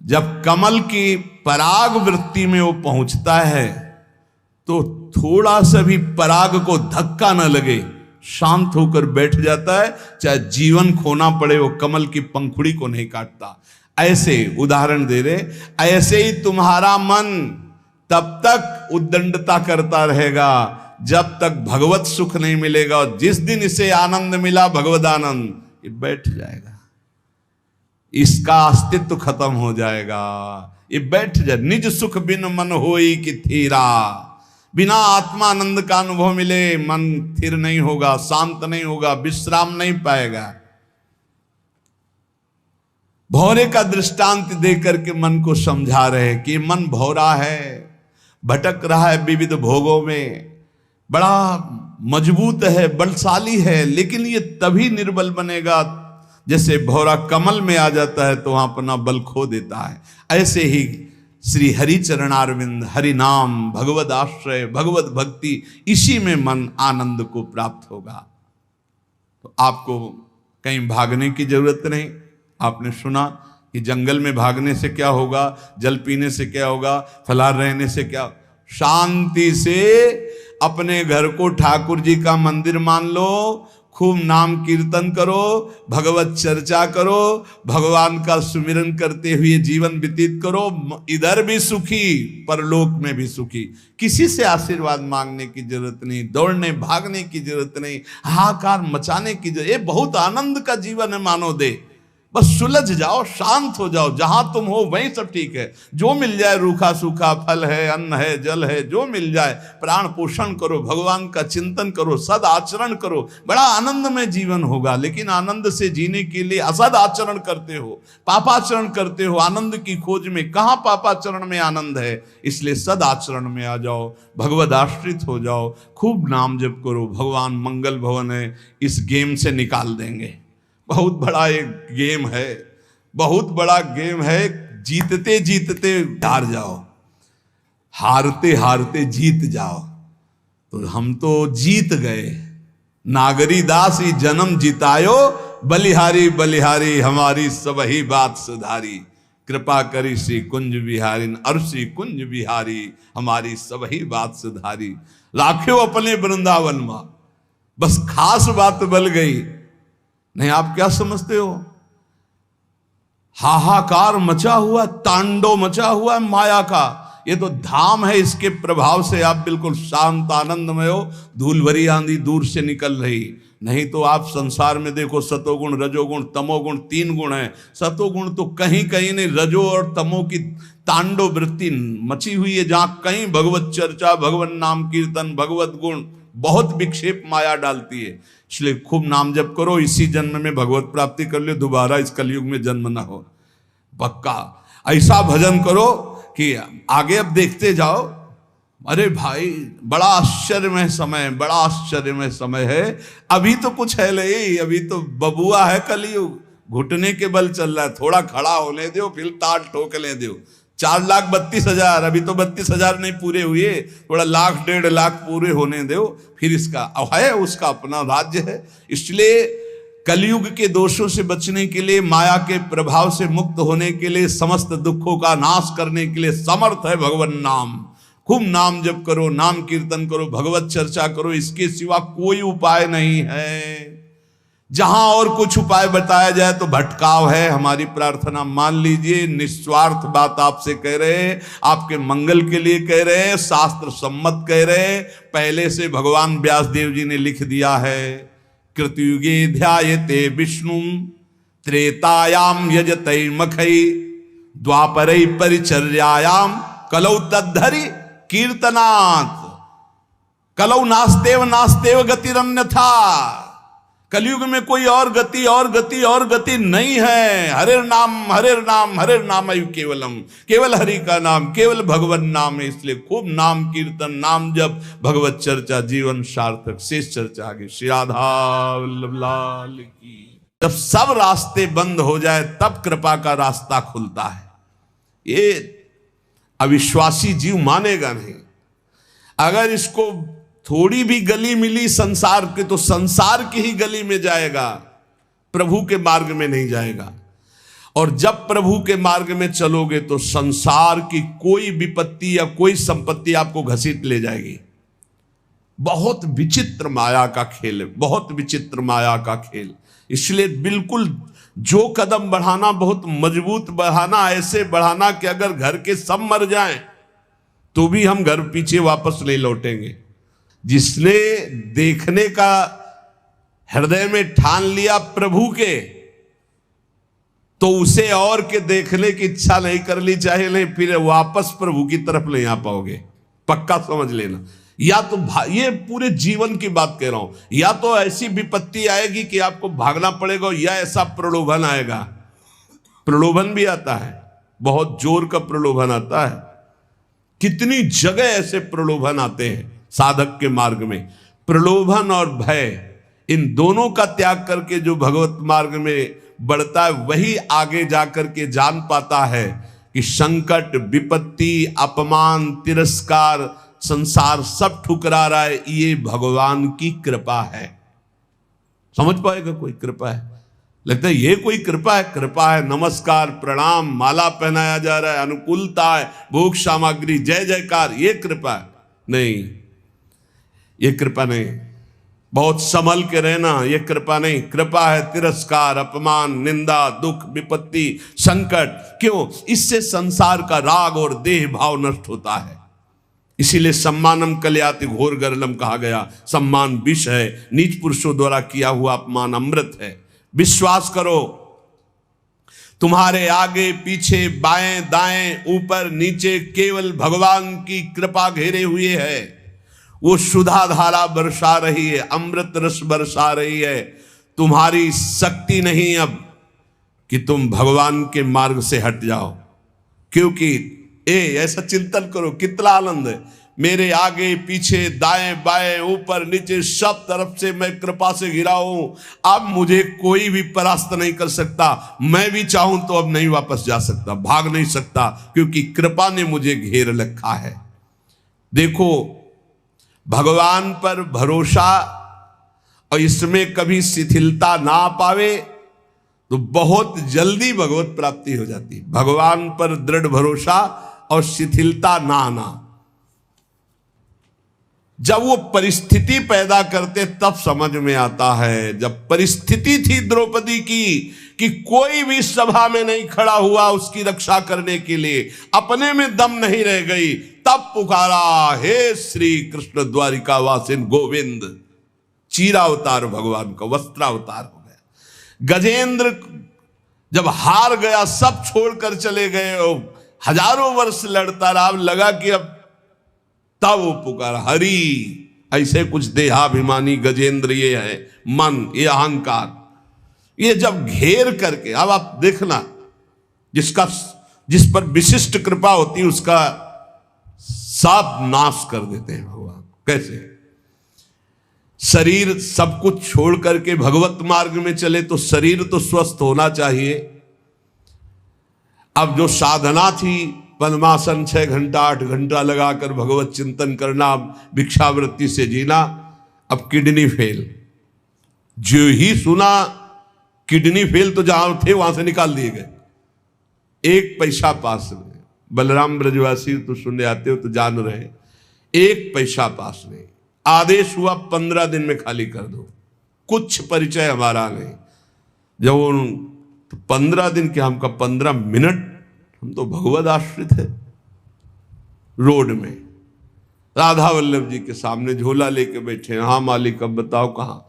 जब कमल की पराग वृत्ति में वो पहुंचता है तो थोड़ा सा भी पराग को धक्का न लगे, शांत होकर बैठ जाता है, चाहे जीवन खोना पड़े वो कमल की पंखुड़ी को नहीं काटता। ऐसे उदाहरण दे रहे, ऐसे ही तुम्हारा मन तब तक उद्दंडता करता रहेगा जब तक भगवत सुख नहीं मिलेगा, और जिस दिन इसे आनंद मिला भगवद आनंद, ये बैठ जाएगा, इसका अस्तित्व खत्म हो जाएगा, ये बैठ जाए। निज सुख बिन मन होई कि थीरा, बिना आत्मानंद का अनुभव मिले मन स्थिर नहीं होगा, शांत नहीं होगा, विश्राम नहीं पाएगा। भौरे का दृष्टांत देकर के मन को समझा रहे कि मन भौरा है, भटक रहा है विविध भोगों में, बड़ा मजबूत है, बलशाली है, लेकिन ये तभी निर्बल बनेगा जैसे भौरा कमल में आ जाता है तो वहां अपना बल खो देता है। ऐसे ही श्री हरि चरणारविंद, हरि नाम, भगवद आश्रय, भगवत भक्ति, इसी में मन आनंद को प्राप्त होगा। तो आपको कहीं भागने की जरूरत नहीं। आपने सुना कि जंगल में भागने से क्या होगा, जल पीने से क्या होगा, फलाहार रहने से क्या, शांति से अपने घर को ठाकुर जी का मंदिर मान लो, खूब नाम कीर्तन करो, भगवत चर्चा करो, भगवान का सुमिरन करते हुए जीवन व्यतीत करो, इधर भी सुखी परलोक में भी सुखी। किसी से आशीर्वाद मांगने की जरूरत नहीं, दौड़ने भागने की जरूरत नहीं, हाहाकार मचाने की जरूरत। ये बहुत आनंद का जीवन है मानो दे, बस सुलझ जाओ, शांत हो जाओ, जहां तुम हो वहीं सब ठीक है। जो मिल जाए, रूखा सूखा फल है, अन्न है, जल है, जो मिल जाए, प्राण पोषण करो, भगवान का चिंतन करो, सद आचरण करो, बड़ा आनंद में जीवन होगा। लेकिन आनंद से जीने के लिए असद आचरण करते हो, पापाचरण करते हो, आनंद की खोज में। कहाँ पापाचरण में आनंद है? इसलिए सद आचरण में आ जाओ, भगवद आश्रित हो जाओ, खूब नाम जप करो। भगवान मंगल भवन है, इस गेम से निकाल देंगे। बहुत बड़ा एक गेम है, बहुत बड़ा गेम है। जीतते जीतते हार जाओ, हारते हारते जीत जाओ। तो हम तो जीत गए। नागरी दास ही जन्म जितायो, बलिहारी बलिहारी हमारी सबही बात सुधारी। कृपा करी श्री कुंज बिहारी, अरसी कुंज बिहारी हमारी सबही बात सुधारी। राख्यो अपने वृंदावन मां, बस खास बात बल गई। नहीं, आप क्या समझते हो? हाहाकार मचा हुआ, तांडव मचा हुआ माया का। ये तो धाम है, इसके प्रभाव से आप बिल्कुल शांत आनंदमय हो। धूल भरी आंधी दूर से निकल रही। नहीं तो आप संसार में देखो, सतोगुण रजोगुण तमोगुण 3 गुण है। सतोगुण तो कहीं कहीं नहीं, रजो और तमो की तांडव वृत्ति मची हुई है। जहां कहीं भगवत चर्चा, भगवत नाम कीर्तन, भगवत गुण, बहुत विक्षेप माया डालती है। इसलिए खूब नाम जप करो, इसी जन्म में भगवत प्राप्ति कर लो, दोबारा इस कलयुग में जन्म ना हो। पक्का ऐसा भजन करो कि आगे अब देखते जाओ। अरे भाई, बड़ा आश्चर्यमय समय, बड़ा आश्चर्यमय समय है। अभी तो कुछ है नहीं, अभी तो बबुआ है कलयुग, घुटने के बल चल रहा है। थोड़ा खड़ा होने दो, फिर ताल ठोकने दो। 4,32,000, अभी तो 32,000 नहीं पूरे हुए, थोड़ा लाख 1.5 लाख पूरे होने दो, फिर इसका है, उसका अपना राज्य है। इसलिए कलयुग के दोषों से बचने के लिए, माया के प्रभाव से मुक्त होने के लिए, समस्त दुखों का नाश करने के लिए समर्थ है भगवान नाम। खूब नाम जप करो, नाम कीर्तन करो, भगवत चर्चा करो, इसके सिवा कोई उपाय नहीं है। जहां और कुछ उपाय बताया जाए तो भटकाव है। हमारी प्रार्थना मान लीजिए, निस्वार्थ बात आपसे कह रहे हैं, आपके मंगल के लिए कह रहे हैं, शास्त्र सम्मत कह रहे हैं। पहले से भगवान व्यासदेव जी ने लिख दिया है, कृतयुगे ध्यायते विष्णु त्रेतायाम यजते मखई द्वापरै परिचर्यायाम कलौ तद्धरि कीर्तनात्। कलौ नास्तेव नास्तेव गतिरन्यथा। कलयुग में कोई और गति और गति और गति नहीं है। हरे नाम हरे नाम हरे नाम केवलम, केवल हरि का नाम, केवल भगवान नाम है। इसलिए खूब नाम कीर्तन, नाम जप, भगवत चर्चा, जीवन सार्थक। शेष चर्चा आगे। श्री राधा वल्लभ लाल की। जब सब रास्ते बंद हो जाए तब कृपा का रास्ता खुलता है। ये अविश्वासी जीव मानेगा नहीं। अगर इसको थोड़ी भी गली मिली संसार के, तो संसार की ही गली में जाएगा, प्रभु के मार्ग में नहीं जाएगा। और जब प्रभु के मार्ग में चलोगे तो संसार की कोई विपत्ति या कोई संपत्ति आपको घसीट ले जाएगी। बहुत विचित्र माया का खेल है, बहुत विचित्र माया का खेल। इसलिए बिल्कुल जो कदम बढ़ाना बहुत मजबूत बढ़ाना, ऐसे बढ़ाना कि अगर घर के सब मर जाएं तो भी हम घर पीछे वापस नहीं लौटेंगे। जिसने देखने का हृदय में ठान लिया प्रभु के, तो उसे और के देखने की इच्छा नहीं कर ली चाहे नहीं, फिर वापस प्रभु की तरफ नहीं आ पाओगे। पक्का समझ लेना। या तो ये पूरे जीवन की बात कह रहा हूं, या तो ऐसी विपत्ति आएगी कि आपको भागना पड़ेगा, या ऐसा प्रलोभन आएगा। प्रलोभन भी आता है, बहुत जोर का प्रलोभन आता है। कितनी जगह ऐसे प्रलोभन आते हैं साधक के मार्ग में। प्रलोभन और भय, इन दोनों का त्याग करके जो भगवत मार्ग में बढ़ता है, वही आगे जाकर के जान पाता है कि संकट, विपत्ति, अपमान, तिरस्कार, संसार सब ठुकरा रहा है, ये भगवान की कृपा है। समझ पाएगा कोई कृपा है? लगता है ये कोई कृपा है? कृपा है, नमस्कार प्रणाम, माला पहनाया जा रहा है, अनुकूलता है, भोग सामग्री, जय जयकार, ये कृपा है? नहीं, ये कृपा नहीं। बहुत संभल के रहना, ये कृपा नहीं। कृपा है तिरस्कार, अपमान, निंदा, दुख, विपत्ति, संकट। क्यों? इससे संसार का राग और देह भाव नष्ट होता है। इसीलिए सम्मानम कलयाति घोर गरलम कहा गया। सम्मान विष है, नीच पुरुषों द्वारा किया हुआ अपमान अमृत है। विश्वास करो, तुम्हारे आगे पीछे बाएं दाएं ऊपर नीचे केवल भगवान की कृपा घेरे हुए है। वो सुधा धारा बरसा रही है, अमृत रस बरसा रही है। तुम्हारी शक्ति नहीं अब कि तुम भगवान के मार्ग से हट जाओ, क्योंकि ऐसा चिंतन करो कितना आनंद है। मेरे आगे पीछे दाएं बाएं ऊपर नीचे सब तरफ से मैं कृपा से घिरा हूं। अब मुझे कोई भी परास्त नहीं कर सकता। मैं भी चाहूं तो अब नहीं वापस जा सकता, भाग नहीं सकता, क्योंकि कृपा ने मुझे घेर रखा है। देखो, भगवान पर भरोसा और इसमें कभी शिथिलता ना पावे तो बहुत जल्दी भगवत प्राप्ति हो जाती है। भगवान पर दृढ़ भरोसा और शिथिलता ना आना। जब वो परिस्थिति पैदा करते तब समझ में आता है। जब परिस्थिति थी द्रौपदी की कि कोई भी सभा में नहीं खड़ा हुआ उसकी रक्षा करने के लिए, अपने में दम नहीं रह गई, तब पुकारा, हे श्री कृष्ण द्वारिका वासिन गोविंद। चीरावतार भगवान का वस्त्रावतार हो गया। गजेंद्र जब हार गया, सब छोड़कर चले गए, हजारों वर्ष लड़ता रहा, लगा कि अब तब वो पुकारा, हरि। ऐसे कुछ देहाभिमानी गजेंद्र ये है, मन, ये अहंकार, ये जब घेर करके, अब आप देखना, जिस पर विशिष्ट कृपा होती है उसका सब नाश कर देते हैं भगवान। कैसे? शरीर सब कुछ छोड़ करके भगवत मार्ग में चले तो शरीर तो स्वस्थ होना चाहिए। अब जो साधना थी, पद्मासन 6 घंटा 8 घंटा लगाकर भगवत चिंतन करना, भिक्षावृत्ति से जीना, अब किडनी फेल। जो ही सुना किडनी फेल तो जहां थे वहां से निकाल दिए गए, 1 पैसा पास नहीं। बलराम ब्रजवासी तो सुनने आते हो तो जान रहे, 1 पैसा पास नहीं। आदेश हुआ 15 दिन में खाली कर दो, कुछ परिचय हमारा नहीं। जब तो 15 दिन के, हमका 15 मिनट, हम तो भगवत आश्रित है। रोड में राधा वल्लभ जी के सामने झोला लेके बैठे, हाँ मालिक अब बताओ कहाँ।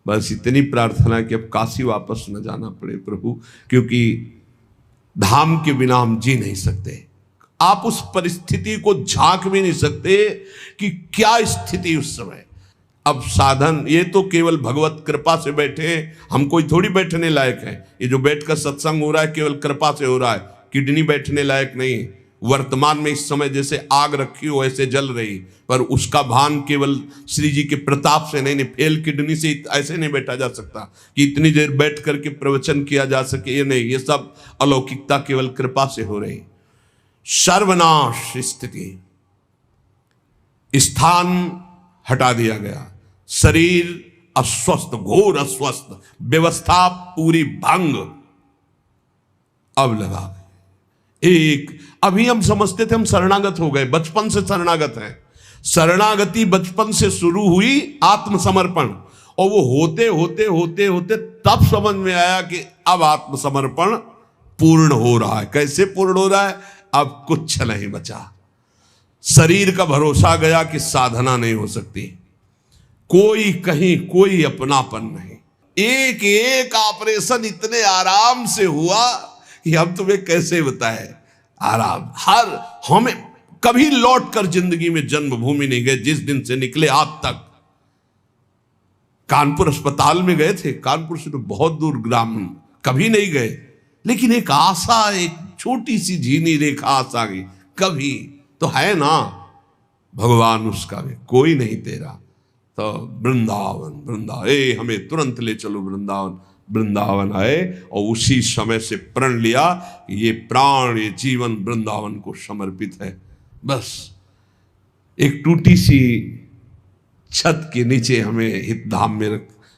बस इतनी प्रार्थना कि अब काशी वापस न जाना पड़े प्रभु, क्योंकि धाम के बिना हम जी नहीं सकते। आप उस परिस्थिति को झांक भी नहीं सकते कि क्या स्थिति उस समय। अब साधन ये तो केवल भगवत कृपा से बैठे, हम कोई थोड़ी बैठने लायक है। ये जो बैठकर सत्संग हो रहा है केवल कृपा से हो रहा है, किडनी बैठने लायक नहीं। वर्तमान में इस समय जैसे आग रखी हो ऐसे जल रही, पर उसका भान केवल श्री जी के प्रताप से नहीं। फेल किडनी से ऐसे नहीं बैठा जा सकता कि इतनी देर बैठ करके प्रवचन किया जा सके, ये नहीं। ये सब अलौकिकता केवल कृपा से हो रही। सर्वनाश स्थिति, स्थान हटा दिया गया, शरीर अस्वस्थ, घोर अस्वस्थ, व्यवस्था पूरी भंग। अब लगा एक, अभी हम समझते थे हम शरणागत हो गए, बचपन से शरणागत हैं। शरणागति बचपन से शुरू हुई, आत्मसमर्पण, और वो होते होते होते होते तब समझ में आया कि अब आत्मसमर्पण पूर्ण हो रहा है। कैसे पूर्ण हो रहा है? अब कुछ नहीं बचा। शरीर का भरोसा गया कि साधना नहीं हो सकती, कोई कहीं कोई अपनापन नहीं। एक एक ऑपरेशन इतने आराम से हुआ कि हम तुम्हें कैसे बताएं। आराम, हर हमें कभी लौट कर जिंदगी में जन्मभूमि नहीं गए। जिस दिन से निकले आज तक कानपुर अस्पताल में गए थे, कानपुर से तो बहुत दूर ग्राम, कभी नहीं गए। लेकिन एक आशा, एक छोटी सी झीनी रेखा आशा की, कभी तो है ना भगवान, उसका भी कोई नहीं तेरा। तो वृंदावन, वृंदावन, हमें तुरंत ले चलो वृंदावन। वृंदावन आए और उसी समय से प्रण लिया ये प्राण, ये जीवन वृंदावन को समर्पित है। बस एक टूटी सी छत के नीचे हमें हित धाम में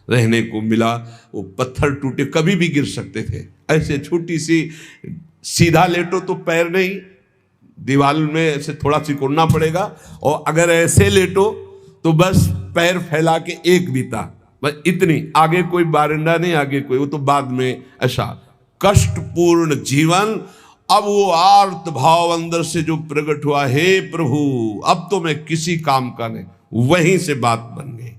रहने को मिला। वो पत्थर टूटे, कभी भी गिर सकते थे। ऐसे छोटी सी, सीधा लेटो तो पैर नहीं, दीवार में ऐसे थोड़ा सिकुड़ना पड़ेगा, और अगर ऐसे लेटो तो बस पैर फैला के एक बीता, बस इतनी, आगे कोई बारंडा नहीं, आगे कोई, वो तो बाद में। ऐसा कष्टपूर्ण जीवन। अब वो आर्त भाव अंदर से जो प्रकट हुआ, हे प्रभु अब तो मैं किसी काम का नहीं, वहीं से बात बन गई।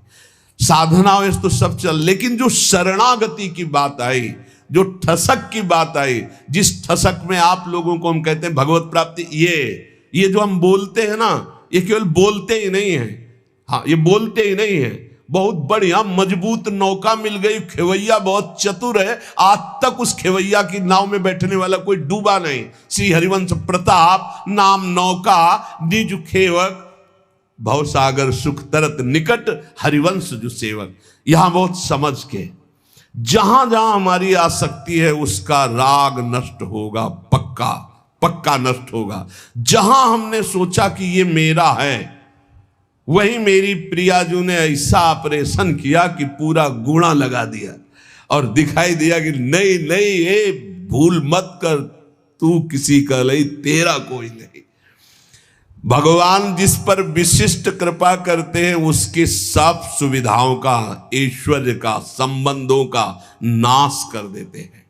साधना वैसे तो सब चल, लेकिन जो शरणागति की बात आई, जो ठसक की बात आई, जिस ठसक में आप लोगों को हम कहते हैं भगवत प्राप्ति, ये जो हम बोलते हैं ना, ये केवल बोलते ही नहीं है। हाँ, ये बोलते ही नहीं है, बहुत बढ़िया मजबूत नौका मिल गई, खेवैया बहुत चतुर है, आज तक उस खेवैया की नाव में बैठने वाला कोई डूबा नहीं। श्री हरिवंश प्रताप नाम नौका, निज खेवक, भवसागर सुख तरत निकट, हरिवंश जो सेवक। यहां बहुत समझ के, जहां जहां हमारी आसक्ति है उसका राग नष्ट होगा, पक्का पक्का नष्ट होगा। जहां हमने सोचा कि ये मेरा है, वही मेरी प्रियाजू ने ऐसा ऑपरेशन किया कि पूरा गुणा लगा दिया और दिखाई दिया कि नहीं नहीं, ये भूल मत कर, तू किसी का नहीं, तेरा कोई नहीं। भगवान जिस पर विशिष्ट कृपा करते हैं उसकी सब सुविधाओं का, ऐश्वर्य का, संबंधों का नाश कर देते हैं।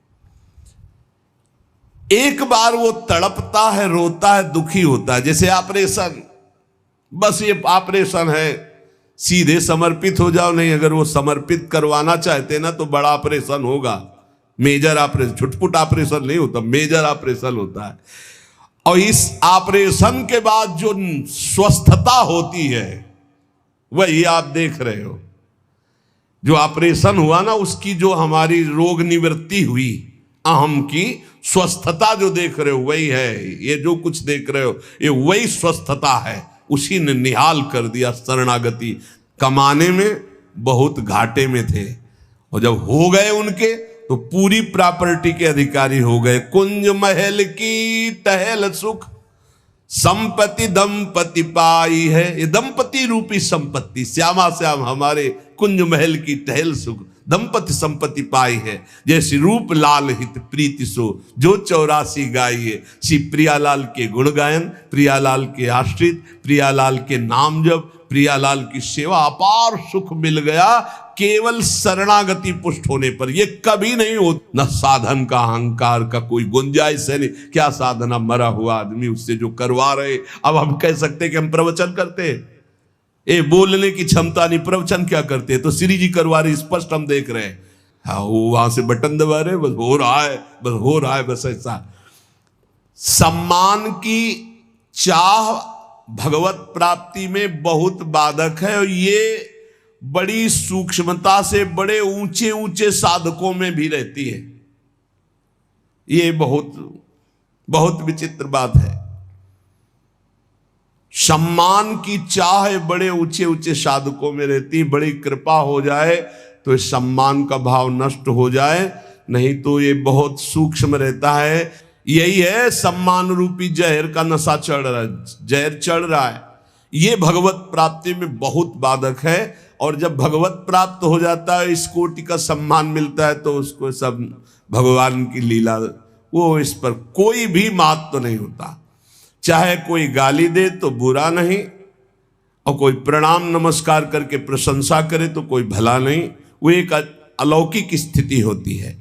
एक बार वो तड़पता है, रोता है, दुखी होता है, जैसे ऑपरेशन, बस ये ऑपरेशन है, सीधे समर्पित हो जाओ। नहीं, अगर वो समर्पित करवाना चाहते ना तो बड़ा ऑपरेशन होगा, मेजर ऑपरेशन, छुटपुट ऑपरेशन नहीं होता, मेजर ऑपरेशन होता है। और इस ऑपरेशन के बाद जो स्वस्थता होती है वही आप देख रहे हो। जो ऑपरेशन हुआ ना, उसकी जो हमारी रोग निवृत्ति हुई, अहम की स्वस्थता जो देख रहे हो वही है। ये जो कुछ देख रहे हो ये वही स्वस्थता है, उसी ने निहाल कर दिया। शरणागति कमाने में बहुत घाटे में थे, और जब हो गए उनके तो पूरी प्रॉपर्टी के अधिकारी हो गए। कुंज महल की टहल सुख, संपत्ति दंपति पाई है। ये दंपति रूपी संपत्ति, श्यामा श्याम हमारे कुंज महल की टहल सुख, दंपति संपत्ति पाई है। जैसे रूप लाल हित प्रीति सो, जो 84 गाइए। श्री प्रियालाल के गुण गायन, प्रियालाल के आश्रित, प्रियालाल के नाम जप, प्रियालाल की सेवा, अपार सुख मिल गया केवल शरणागति पुष्ट होने पर। ये कभी नहीं हो, न साधन का अहंकार का कोई गुंजाइश है नहीं। क्या साधना, मरा हुआ आदमी उससे जो करवा रहे। अब हम कह सकते कि हम प्रवचन करते, ये बोलने की क्षमता नहीं, प्रवचन क्या करते, तो श्री जी करवा रहे, स्पष्ट हम देख रहे हैं। हाँ, वो वहां से बटन दबा रहे, बस हो रहा है, बस हो रहा है, बस ऐसा। सम्मान की चाह भगवत प्राप्ति में बहुत बाधक है, और ये बड़ी सूक्ष्मता से बड़े ऊंचे ऊंचे साधकों में भी रहती है। ये बहुत बहुत विचित्र बात है। सम्मान की चाह बड़े ऊंचे ऊंचे साधकों में रहती है। बड़ी कृपा हो जाए तो इस सम्मान का भाव नष्ट हो जाए, नहीं तो ये बहुत सूक्ष्म रहता है। यही है सम्मान रूपी जहर का नशा चढ़ रहा है, जहर चढ़ रहा है। ये भगवत प्राप्ति में बहुत बाधक है। और जब भगवत प्राप्त हो जाता है, इस कोटि का सम्मान मिलता है, तो उसको सब भगवान की लीला, वो इस पर कोई भी महत्व नहीं होता। चाहे कोई गाली दे तो बुरा नहीं, और कोई प्रणाम नमस्कार करके प्रशंसा करे तो कोई भला नहीं। वो एक अलौकिक स्थिति होती है।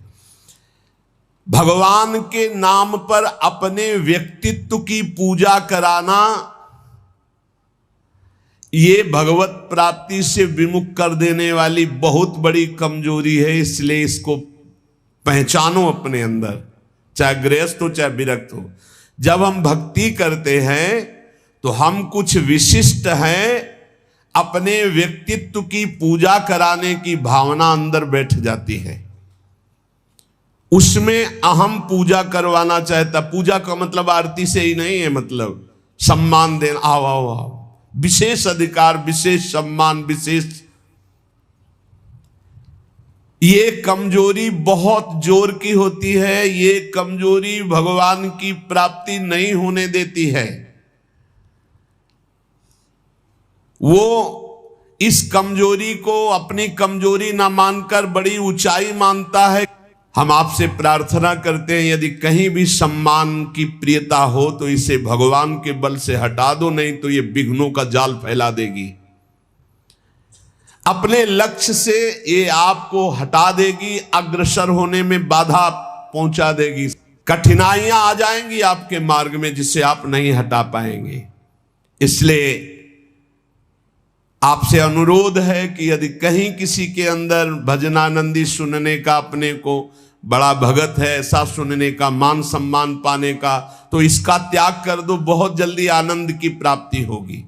भगवान के नाम पर अपने व्यक्तित्व की पूजा कराना, ये भगवत प्राप्ति से विमुख कर देने वाली बहुत बड़ी कमजोरी है। इसलिए इसको पहचानो अपने अंदर, चाहे गृहस्थ हो चाहे विरक्त हो। जब हम भक्ति करते हैं तो हम कुछ विशिष्ट हैं, अपने व्यक्तित्व की पूजा कराने की भावना अंदर बैठ जाती है। उसमें अहम पूजा करवाना चाहता। पूजा का मतलब आरती से ही नहीं है, मतलब सम्मान देना, आओ आओ आओ, विशेष अधिकार, विशेष सम्मान, विशेष। ये कमजोरी बहुत जोर की होती है। ये कमजोरी भगवान की प्राप्ति नहीं होने देती है। वो इस कमजोरी को अपनी कमजोरी ना मानकर बड़ी ऊंचाई मानता है। हम आपसे प्रार्थना करते हैं, यदि कहीं भी सम्मान की प्रियता हो तो इसे भगवान के बल से हटा दो, नहीं तो ये विघ्नों का जाल फैला देगी। अपने लक्ष्य से ये आपको हटा देगी, अग्रसर होने में बाधा पहुंचा देगी। कठिनाइयां आ जाएंगी आपके मार्ग में जिसे आप नहीं हटा पाएंगे। इसलिए आपसे अनुरोध है कि यदि कहीं किसी के अंदर भजनानंदी सुनने का, अपने को बड़ा भगत है ऐसा सुनने का, मान सम्मान पाने का, तो इसका त्याग कर दो, बहुत जल्दी आनंद की प्राप्ति होगी।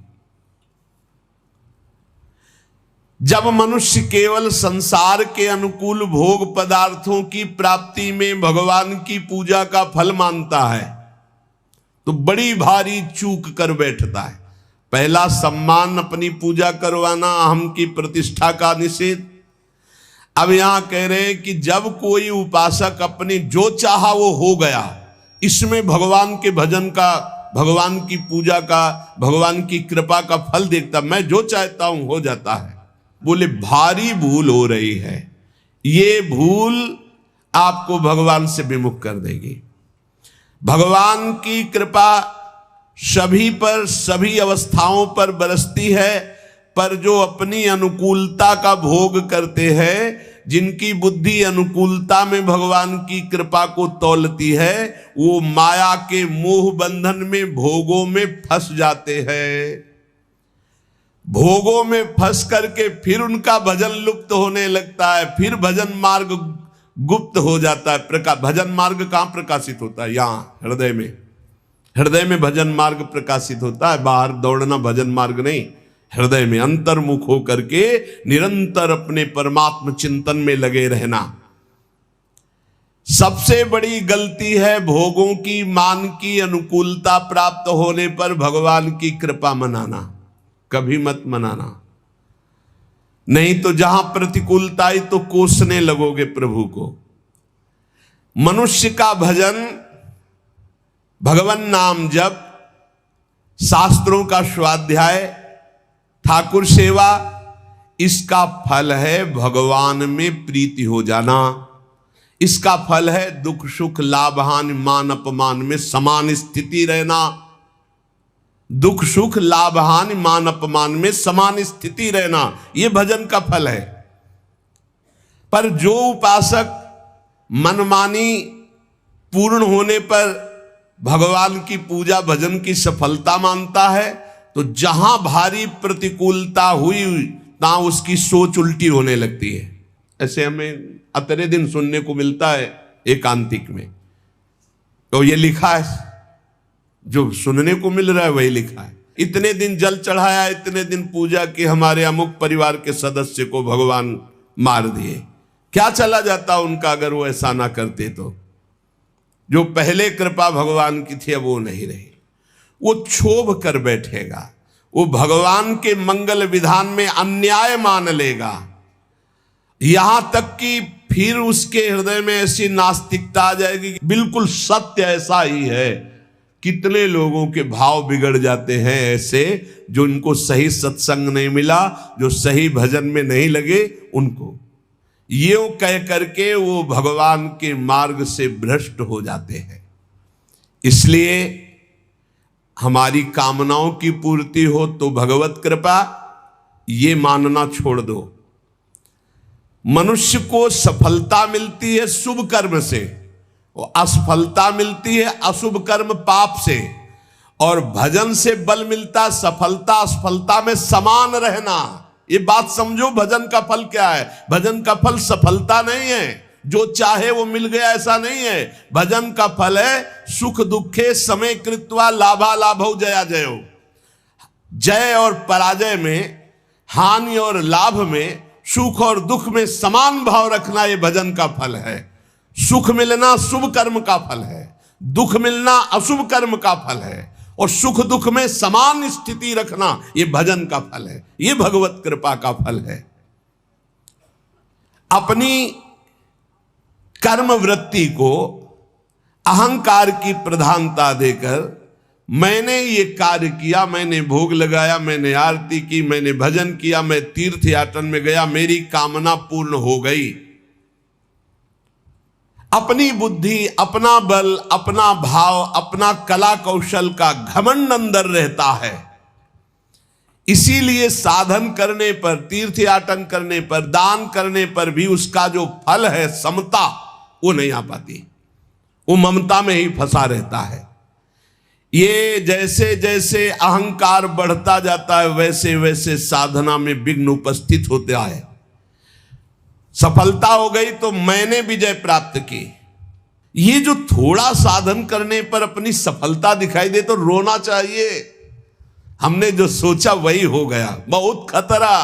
जब मनुष्य केवल संसार के अनुकूल भोग पदार्थों की प्राप्ति में भगवान की पूजा का फल मानता है तो बड़ी भारी चूक कर बैठता है। पहला, सम्मान, अपनी पूजा करवाना, अहम की प्रतिष्ठा का निषेध। अब यहां कह रहे हैं कि जब कोई उपासक अपनी जो चाहा वो हो गया, इसमें भगवान के भजन का, भगवान की पूजा का, भगवान की कृपा का फल देखता, मैं जो चाहता हूं हो जाता है, बोले भारी भूल हो रही है। ये भूल आपको भगवान से विमुख कर देगी। भगवान की कृपा सभी पर, सभी अवस्थाओं पर बरसती है, पर जो अपनी अनुकूलता का भोग करते हैं, जिनकी बुद्धि अनुकूलता में भगवान की कृपा को तौलती है, वो माया के मोह बंधन में, भोगों में फंस जाते हैं। भोगों में फंस करके फिर उनका भजन लुप्त होने लगता है, फिर भजन मार्ग गुप्त हो जाता है। भजन मार्ग कहां प्रकाशित होता है? यहां हृदय में। हृदय में भजन मार्ग प्रकाशित होता है, बाहर दौड़ना भजन मार्ग नहीं। हृदय में अंतर्मुख होकर के निरंतर अपने परमात्म चिंतन में लगे रहना। सबसे बड़ी गलती है भोगों की, मान की अनुकूलता प्राप्त होने पर भगवान की कृपा मनाना। कभी मत मनाना, नहीं तो जहां प्रतिकूलता आई तो कोसने लगोगे प्रभु को। मनुष्य का भजन, भगवान नाम जप, शास्त्रों का स्वाध्याय, ठाकुर सेवा, इसका फल है भगवान में प्रीति हो जाना। इसका फल है दुख सुख लाभ हानि मान अपमान में समान स्थिति रहना। दुख सुख लाभ हानि मान अपमान में समान स्थिति रहना, यह भजन का फल है। पर जो उपासक मनमानी पूर्ण होने पर भगवान की पूजा भजन की सफलता मानता है, तो जहां भारी प्रतिकूलता हुई तहां उसकी सोच उल्टी होने लगती है। ऐसे हमें अतरे दिन सुनने को मिलता है एकांतिक में। तो ये लिखा है, जो सुनने को मिल रहा है वही लिखा है। इतने दिन जल चढ़ाया, इतने दिन पूजा की, हमारे अमुक परिवार के सदस्य को भगवान मार दिए। क्या चला जाता उनका अगर वो ऐसा ना करते तो? जो पहले कृपा भगवान की थी अब वो नहीं रही। वो क्षोभ कर बैठेगा, वो भगवान के मंगल विधान में अन्याय मान लेगा। यहां तक कि फिर उसके हृदय में ऐसी नास्तिकता आ जाएगी, बिल्कुल सत्य ऐसा ही है। कितने लोगों के भाव बिगड़ जाते हैं ऐसे, जो इनको सही सत्संग नहीं मिला, जो सही भजन में नहीं लगे, उनको ये कह करके वो भगवान के मार्ग से भ्रष्ट हो जाते हैं। इसलिए हमारी कामनाओं की पूर्ति हो तो भगवत कृपा, ये मानना छोड़ दो। मनुष्य को सफलता मिलती है शुभ कर्म से, और असफलता मिलती है अशुभ कर्म पाप से। और भजन से बल मिलता सफलता असफलता में समान रहना। ये बात समझो, भजन का फल क्या है? भजन का फल सफलता नहीं है, जो चाहे वो मिल गया ऐसा नहीं है। भजन का फल है सुख दुखे समय कृत्वा लाभा लाभौ जया जयो। जय और पराजय में, हानि और लाभ में, सुख और दुख में समान भाव रखना, ये भजन का फल है। सुख मिलना शुभ कर्म का फल है, दुख मिलना अशुभ कर्म का फल है, और सुख दुख में समान स्थिति रखना, यह भजन का फल है, यह भगवत कृपा का फल है। अपनी कर्म वृत्ति को अहंकार की प्रधानता देकर, मैंने ये कार्य किया, मैंने भोग लगाया, मैंने आरती की, मैंने भजन किया, मैं तीर्थ याटन में गया, मेरी कामना पूर्ण हो गई। अपनी बुद्धि, अपना बल, अपना भाव, अपना कला कौशल का घमंड अंदर रहता है। इसीलिए साधन करने पर, तीर्थ याटन करने पर, दान करने पर भी उसका जो फल है समता, वो नहीं आ पाती। वो ममता में ही फंसा रहता है। ये जैसे जैसे अहंकार बढ़ता जाता है, वैसे वैसे साधना में विघ्न उपस्थित होता है। सफलता हो गई तो मैंने विजय प्राप्त की। ये जो थोड़ा साधन करने पर अपनी सफलता दिखाई दे तो रोना चाहिए। हमने जो सोचा वही हो गया, बहुत खतरा,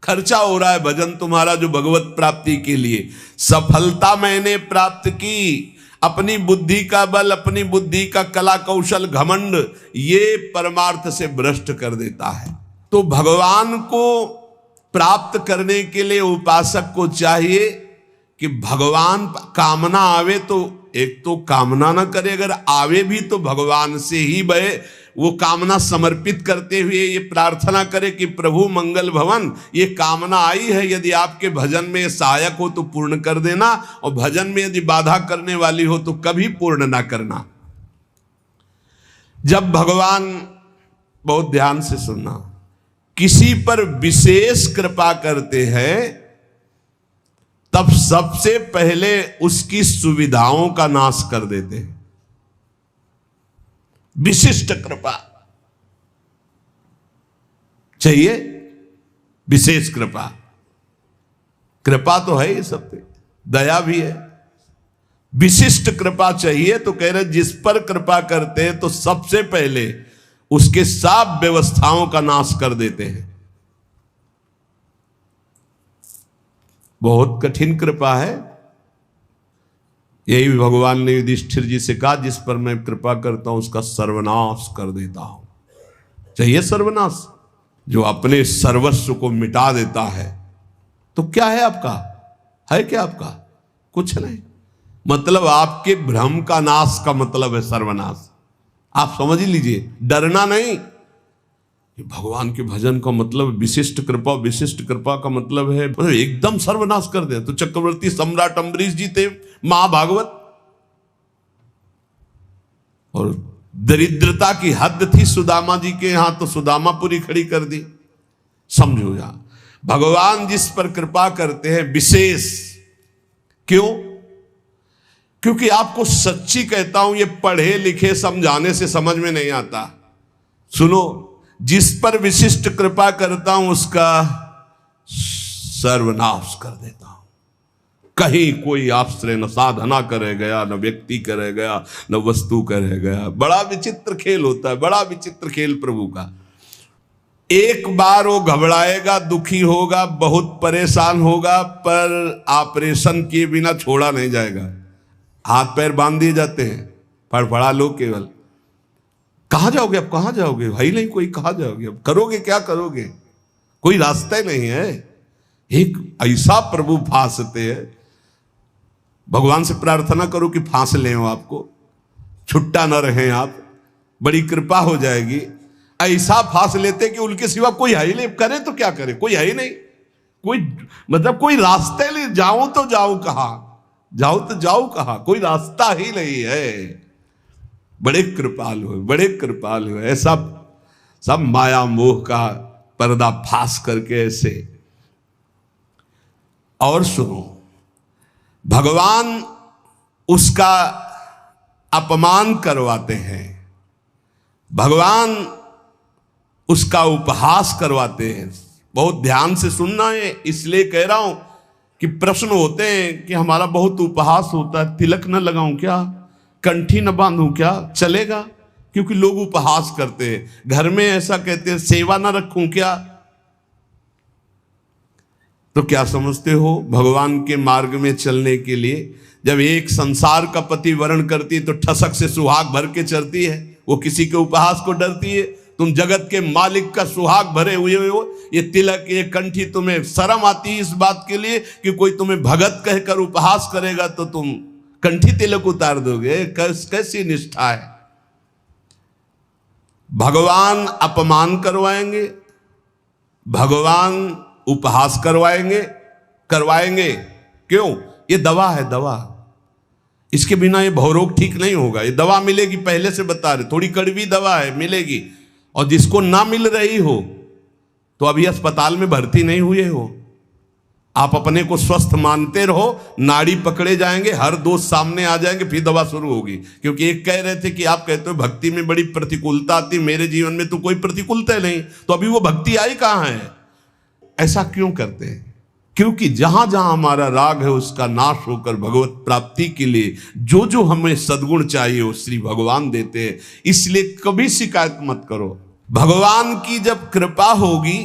खर्चा हो रहा है भजन तुम्हारा जो भगवत प्राप्ति के लिए। सफलता मैंने प्राप्त की, अपनी बुद्धि का बल, अपनी बुद्धि का कला कौशल, घमंड, ये परमार्थ से भ्रष्ट कर देता है। तो भगवान को प्राप्त करने के लिए उपासक को चाहिए कि भगवान कामना आवे तो एक तो कामना ना करे, अगर आवे भी तो भगवान से ही बहे। वो कामना समर्पित करते हुए ये प्रार्थना करे कि प्रभु मंगल भवन, ये कामना आई है, यदि आपके भजन में सहायक हो तो पूर्ण कर देना, और भजन में यदि बाधा करने वाली हो तो कभी पूर्ण ना करना। जब भगवान, बहुत ध्यान से सुनना, किसी पर विशेष कृपा करते हैं तब सबसे पहले उसकी सुविधाओं का नाश कर देते हैं। विशिष्ट कृपा चाहिए, विशेष कृपा, कृपा तो है ही सब पे, दया भी है, विशिष्ट कृपा चाहिए। तो कह रहे जिस पर कृपा करते हैं तो सबसे पहले उसके सब व्यवस्थाओं का नाश कर देते हैं। बहुत कठिन कृपा है। यही भगवान ने युधिष्ठिर जी से कहा, जिस पर मैं कृपा करता हूं उसका सर्वनाश कर देता हूं। चाहिए सर्वनाश, जो अपने सर्वस्व को मिटा देता है। तो क्या है आपका, है क्या आपका? कुछ नहीं। मतलब आपके भ्रम का नाश का मतलब है सर्वनाश। आप समझ लीजिए, डरना नहीं। भगवान के भजन का मतलब विशिष्ट कृपा, विशिष्ट कृपा का मतलब है मतलब एकदम सर्वनाश कर दे। तो चक्रवर्ती सम्राट अम्बरीश जी थे, महाभागवत, और दरिद्रता की हद थी सुदामा जी के यहां, तो सुदामा पूरी खड़ी कर दी। समझो यार, भगवान जिस पर कृपा करते हैं विशेष, क्यों? क्योंकि आपको सच्ची कहता हूं, ये पढ़े लिखे समझाने से समझ में नहीं आता। सुनो, जिस पर विशिष्ट कृपा करता हूं उसका सर्वनाश कर देता हूं। कहीं कोई आश्रय न साधना करे गया, न व्यक्ति करे गया, न वस्तु करे गया। बड़ा विचित्र खेल होता है, बड़ा विचित्र खेल प्रभु का। एक बार वो घबराएगा, दुखी होगा, बहुत परेशान होगा, पर ऑपरेशन किए बिना छोड़ा नहीं जाएगा। हाथ पैर बांध दिए जाते हैं, फड़फड़ा लो केवल। कहां जाओगे अब, कहां जाओगे भाई? नहीं कोई, कहां जाओगे अब, करोगे क्या करोगे? कोई रास्ता ही नहीं है। एक ऐसा प्रभु फांसते हैं। भगवान से प्रार्थना करो कि फांस लें वो आपको, छुट्टा न रहे आप, बड़ी कृपा हो जाएगी। ऐसा फांस लेते कि उनके सिवा कोई है ही नहीं, करे तो क्या करे, कोई है ही नहीं, कोई मतलब कोई रास्ते नहीं। जाऊं तो जाऊं कहां, जाऊं तो जाऊं कहां, कोई रास्ता ही नहीं है। बड़े कृपालु है, बड़े कृपालु है। ऐसा सब माया मोह का पर्दा फांस करके ऐसे। और सुनो, भगवान उसका अपमान करवाते हैं, भगवान उसका उपहास करवाते हैं। बहुत ध्यान से सुनना है, इसलिए कह रहा हूं कि प्रश्न होते हैं कि हमारा बहुत उपहास होता है, तिलक न लगाऊं क्या, कंठी न बांधूं क्या, चलेगा? क्योंकि लोग उपहास करते हैं। घर में ऐसा कहते हैं, सेवा न रखूं क्या? तो क्या समझते हो, भगवान के मार्ग में चलने के लिए जब एक संसार का पति वर्ण करती है तो ठसक से सुहाग भर के चलती है। वो किसी के उपहास को डरती है। तुम जगत के मालिक का सुहाग भरे हुए हो, ये तिलक, ये कंठी, तुम्हें शर्म आती है इस बात के लिए कि कोई तुम्हें भगत कहकर उपहास करेगा तो तुम कंठी तिलक उतार दोगे? कैसी निष्ठा है? भगवान अपमान करवाएंगे, भगवान उपहास करवाएंगे, करवाएंगे। क्यों? ये दवा है, दवा। इसके बिना ये भवरोग ठीक नहीं होगा। ये दवा मिलेगी, पहले से बता रहे, थोड़ी कड़वी दवा है, मिलेगी। और जिसको ना मिल रही हो तो अभी अस्पताल में भर्ती नहीं हुए हो, आप अपने को स्वस्थ मानते रहो, नाड़ी पकड़े जाएंगे, हर दोष सामने आ जाएंगे, फिर दवा शुरू होगी। क्योंकि एक कह रहे थे कि आप कहते हो भक्ति में बड़ी प्रतिकूलता आती, मेरे जीवन में तो कोई प्रतिकूलता नहीं, तो अभी वो भक्ति आई कहां है? ऐसा क्यों करते हैं? क्योंकि जहां जहां हमारा राग है उसका नाश होकर भगवत प्राप्ति के लिए जो जो हमें सद्गुण चाहिए वो श्री भगवान देते हैं। इसलिए कभी शिकायत मत करो। भगवान की जब कृपा होगी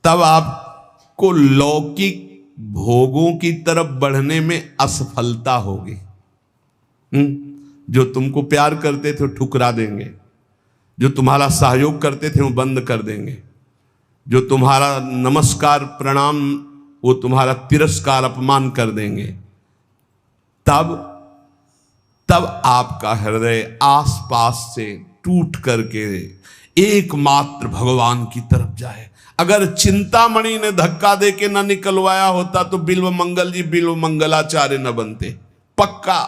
तब आपको लौकिक भोगों की तरफ बढ़ने में असफलता होगी। जो तुमको प्यार करते थे वो ठुकरा देंगे, जो तुम्हारा सहयोग करते थे वो बंद कर देंगे, जो तुम्हारा नमस्कार प्रणाम वो तुम्हारा तिरस्कार अपमान कर देंगे। तब आपका हृदय आसपास से टूट करके एकमात्र भगवान की तरफ जाए। अगर चिंतामणि ने धक्का दे के न निकलवाया होता तो बिल्व मंगल जी बिल्व मंगलाचार्य न बनते। पक्का।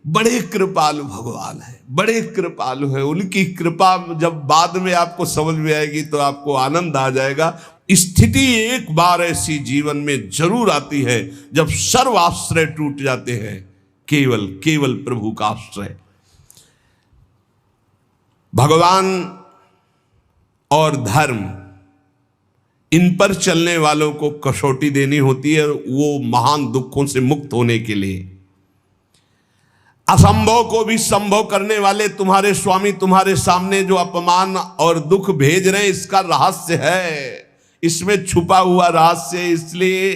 बड़े कृपालु भगवान है, बड़े कृपालु है। उनकी कृपा जब बाद में आपको समझ में आएगी तो आपको आनंद आ जाएगा। स्थिति एक बार ऐसी जीवन में जरूर आती है जब सर्व आश्रय टूट जाते हैं, केवल केवल प्रभु का आश्रय। भगवान और धर्म, इन पर चलने वालों को कसौटी देनी होती है वो महान दुखों से मुक्त होने के लिए। असंभव को भी संभव करने वाले तुम्हारे स्वामी तुम्हारे सामने जो अपमान और दुख भेज रहे हैं, इसका रहस्य है, इसमें छुपा हुआ रहस्य है। इसलिए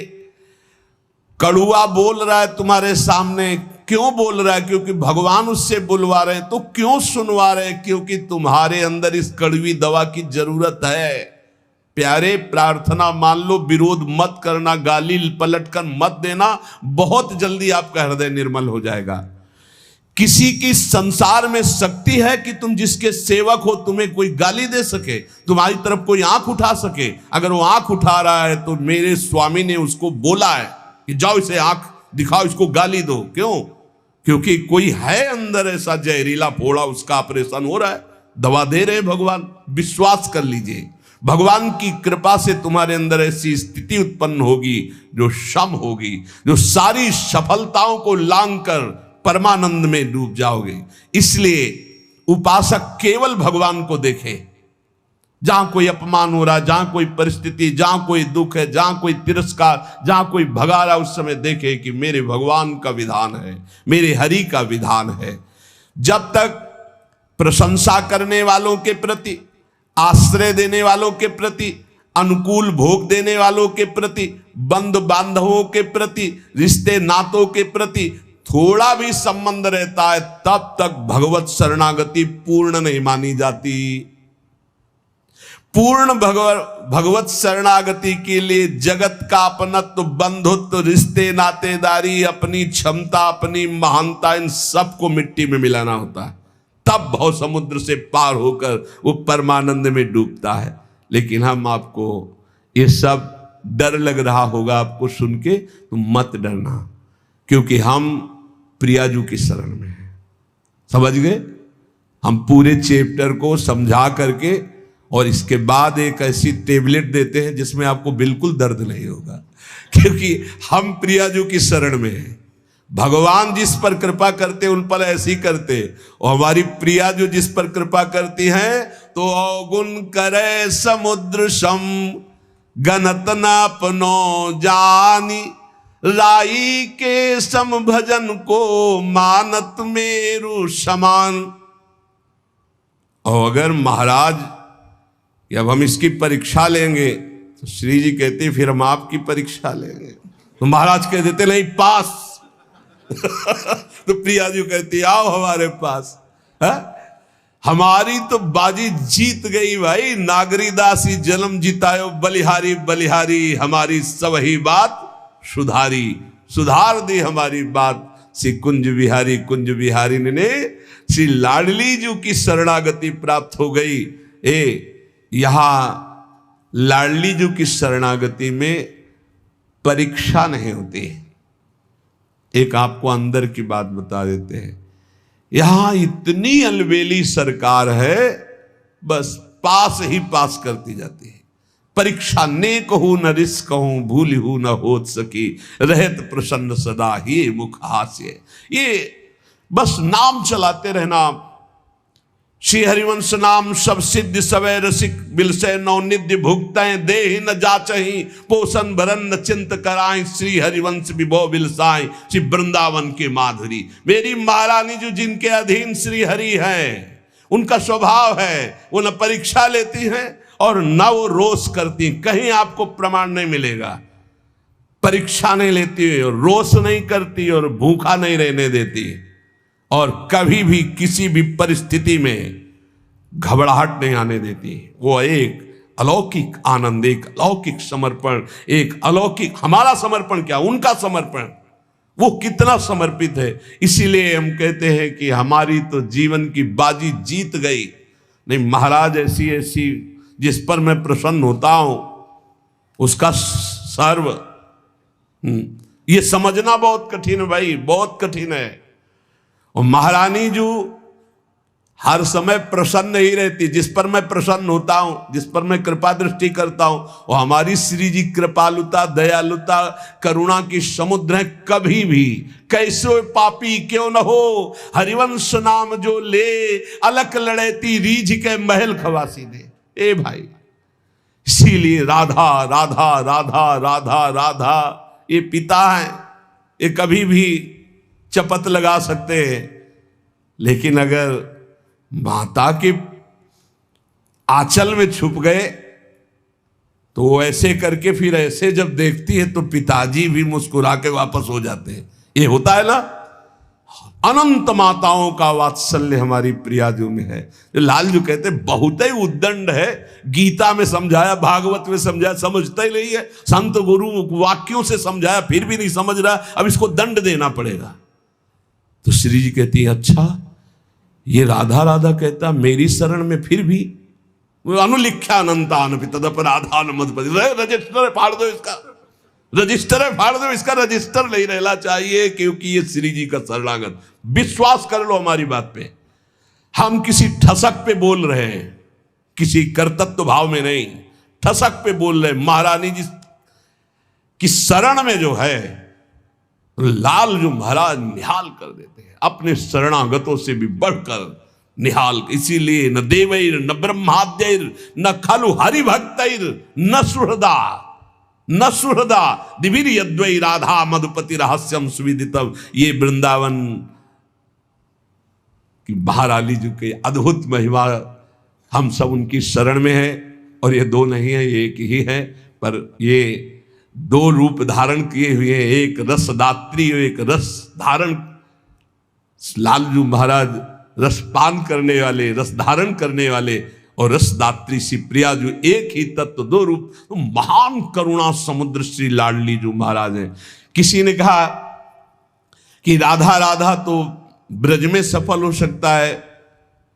कड़ुआ बोल रहा है तुम्हारे सामने, क्यों बोल रहा है? क्योंकि भगवान उससे बुलवा रहे। तो क्यों सुनवा रहे? क्योंकि तुम्हारे अंदर इस कड़वी दवा की जरूरत है। प्यारे, प्रार्थना मान लो, विरोध मत करना, गाली पलट कर मत देना, बहुत जल्दी आपका हृदय निर्मल हो जाएगा। किसी की संसार में शक्ति है कि तुम जिसके सेवक हो तुम्हें कोई गाली दे सके, तुम्हारी तरफ कोई आंख उठा सके? अगर वो आंख उठा रहा है तो मेरे स्वामी ने उसको बोला है कि जाओ इसे आंख दिखाओ, इसको गाली दो। क्यों? क्योंकि कोई है अंदर ऐसा जहरीला फोड़ा, उसका ऑपरेशन हो रहा है, दवा दे रहे भगवान। विश्वास कर लीजिए, भगवान की कृपा से तुम्हारे अंदर ऐसी स्थिति उत्पन्न होगी जो क्षम होगी, जो सारी सफलताओं को लांग कर परमानंद में डूब जाओगे। इसलिए उपासक केवल भगवान को देखे। जहां कोई अपमान हो रहा है, जहां कोई परिस्थिति, जहां कोई दुख है, जहां कोई तिरस्कार, जहां कोई भगा रहा, उस समय देखे कि मेरे भगवान का विधान है, मेरे हरि का विधान है। जब तक प्रशंसा करने वालों के प्रति, आश्रय देने वालों के प्रति, अनुकूल भोग देने वालों के प्रति, बंधु बांधवों के प्रति, रिश्ते नातों के प्रति थोड़ा भी संबंध रहता है, तब तक भगवत शरणागति पूर्ण नहीं मानी जाती। पूर्ण भगवत शरणागति के लिए जगत का अपनत्व, बंधुत्व, रिश्ते नातेदारी, अपनी क्षमता, अपनी महानता, इन सबको मिट्टी में मिलाना होता है। तब भव समुद्र से पार होकर वो परमानंद में डूबता है। लेकिन हम आपको ये सब डर लग रहा होगा आपको सुन के, तो मत डरना, क्योंकि हम प्रियाजू की शरण में हैं। समझ गए? हम पूरे चैप्टर को समझा करके और इसके बाद एक ऐसी टेबलेट देते हैं जिसमें आपको बिल्कुल दर्द नहीं होगा, क्योंकि हम प्रियाजू की शरण में हैं। भगवान जिस पर कृपा करते उन पर ऐसी करते, और हमारी प्रियाजू जिस पर कृपा करती हैं तो अवगुण करे समुद्र सम गणत नापनो जानी, राई के सम भजन को मानत मेरु समान। और अगर महाराज अब हम इसकी परीक्षा लेंगे तो श्री जी कहते फिर हम आपकी परीक्षा लेंगे, तो महाराज कह देते नहीं पास। तो प्रिया जी कहती आओ हमारे पास। है? हमारी तो बाजी जीत गई भाई। नागरी दासी जन्म जितायो बलिहारी बलिहारी, हमारी सब ही बात सुधारी, सुधार दी हमारी बात। श्री कुंज बिहारी ने श्री लाडली जी की शरणागति प्राप्त हो गई। यहां लाडली जी की शरणागति में परीक्षा नहीं होती। एक आपको अंदर की बात बता देते हैं, यहां इतनी अलबेली सरकार है, बस पास ही पास करती जाती है। परीक्षा ने कहूं न रिस कहूं, भूल हूं न होत सकी, रहत प्रसन्न सदा ही मुख हास्य। ये बस नाम चलाते रहना, श्री हरिवंश नाम सब सिद्ध सवै रसिक बिलसे नवनिध्य भुगतय देहि न जाचहि पोषण भरन न चिंत कराएं श्री हरिवंश विभो बिलसाएं। श्री वृंदावन के माधुरी मेरी महारानी जो जिनके अधीन श्री हरि है, उनका स्वभाव है वो न परीक्षा लेती हैं और न वो रोष करती। कहीं आपको प्रमाण नहीं मिलेगा। परीक्षा नहीं लेती और रोष नहीं करती और भूखा नहीं रहने देती और कभी भी किसी भी परिस्थिति में घबराहट नहीं आने देती। वो एक अलौकिक आनंद, एक अलौकिक समर्पण, एक अलौकिक, हमारा समर्पण क्या उनका समर्पण, वो कितना समर्पित है। इसीलिए हम कहते हैं कि हमारी तो जीवन की बाजी जीत गई। नहीं, महाराज ऐसी ऐसी जिस पर मैं प्रसन्न होता हूं उसका सर्व, ये समझना बहुत कठिन है भाई, बहुत कठिन है। और महारानी जो हर समय प्रसन्न ही रहती, जिस पर मैं प्रसन्न होता हूं, जिस पर मैं कृपा दृष्टि करता हूं, वो हमारी श्री जी कृपालुता, दयालुता, करुणा की समुद्र है। कभी भी कैसे पापी क्यों न हो, हरिवंश नाम जो ले, अलक लड़ेती रीझ के महल खवासी दे। ए भाई, इसीलिए राधा राधा राधा राधा राधा ये पिता है, ये कभी भी चपत लगा सकते हैं, लेकिन अगर माता के आंचल में छुप गए तो वो ऐसे करके फिर ऐसे जब देखती है तो पिताजी भी मुस्कुरा के वापस हो जाते हैं। ये होता है ना, अनंत माताओं का वात्सल्य हमारी प्रियाजू में है। जो लालजू कहते बहुत ही उद्दंड है, गीता में समझाया, भागवत में समझाया, समझता ही नहीं है, संत गुरु वाक्यों से समझाया फिर भी नहीं समझ रहा, अब इसको दंड देना पड़ेगा। तो श्री जी कहती है अच्छा ये राधा राधा कहता मेरी शरण में फिर भी अनुलिख्यानंतान तदप राधा मधुपति, रजिस्टर फाड़ दो इसका, रजिस्टर फाड़ दो इसका, रजिस्टर नहीं रहना चाहिए, क्योंकि ये श्री जी का शरणागत। विश्वास कर लो हमारी बात पे, हम किसी ठसक पे बोल रहे हैं, किसी कर्तव्य भाव में नहीं, ठसक पे बोल रहे हैं। महारानी जी की शरण में जो है लाल जो महाराज निहाल कर देते हैं, अपने शरणागतों से भी बढ़कर निहाल। इसीलिए न देवैर न ब्रह्माद्यैर न खलु हरिभक्तैर न सुहृदा न सुहृदा दिवीर यद्वै राधा मधुपति रहस्यम सुविदितम। ये वृंदावन की महारानी जी के अद्भुत महिमा, हम सब उनकी शरण में है। और ये दो नहीं है, ये एक ही है, पर ये दो रूप धारण किए हुए, एक रसदात्री और एक रस धारण। लालजू महाराज रसपान करने वाले, रस धारण करने वाले, और रसदात्री श्री प्रिया जो एक ही तत्व दो रूप। तो महान करुणा समुद्र श्री लाडली जो महाराज हैं। किसी ने कहा कि राधा राधा तो ब्रज में सफल हो सकता है,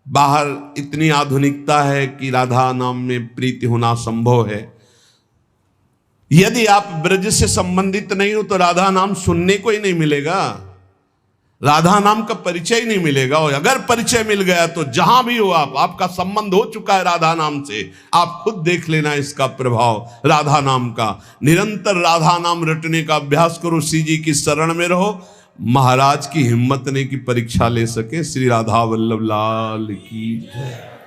बाहर इतनी आधुनिकता है कि राधा नाम में प्रीति होना संभव है। यदि आप ब्रज से संबंधित नहीं हो तो राधा नाम सुनने को ही नहीं मिलेगा, राधा नाम का परिचय नहीं मिलेगा। और अगर परिचय मिल गया तो जहां भी हो आप, आपका संबंध हो चुका है राधा नाम से, आप खुद देख लेना इसका प्रभाव राधा नाम का। निरंतर राधा नाम रटने का अभ्यास करो, श्री जी की शरण में रहो। महाराज की हिम्मत नहीं कि परीक्षा ले सके। श्री राधा वल्लभ लाल की जय।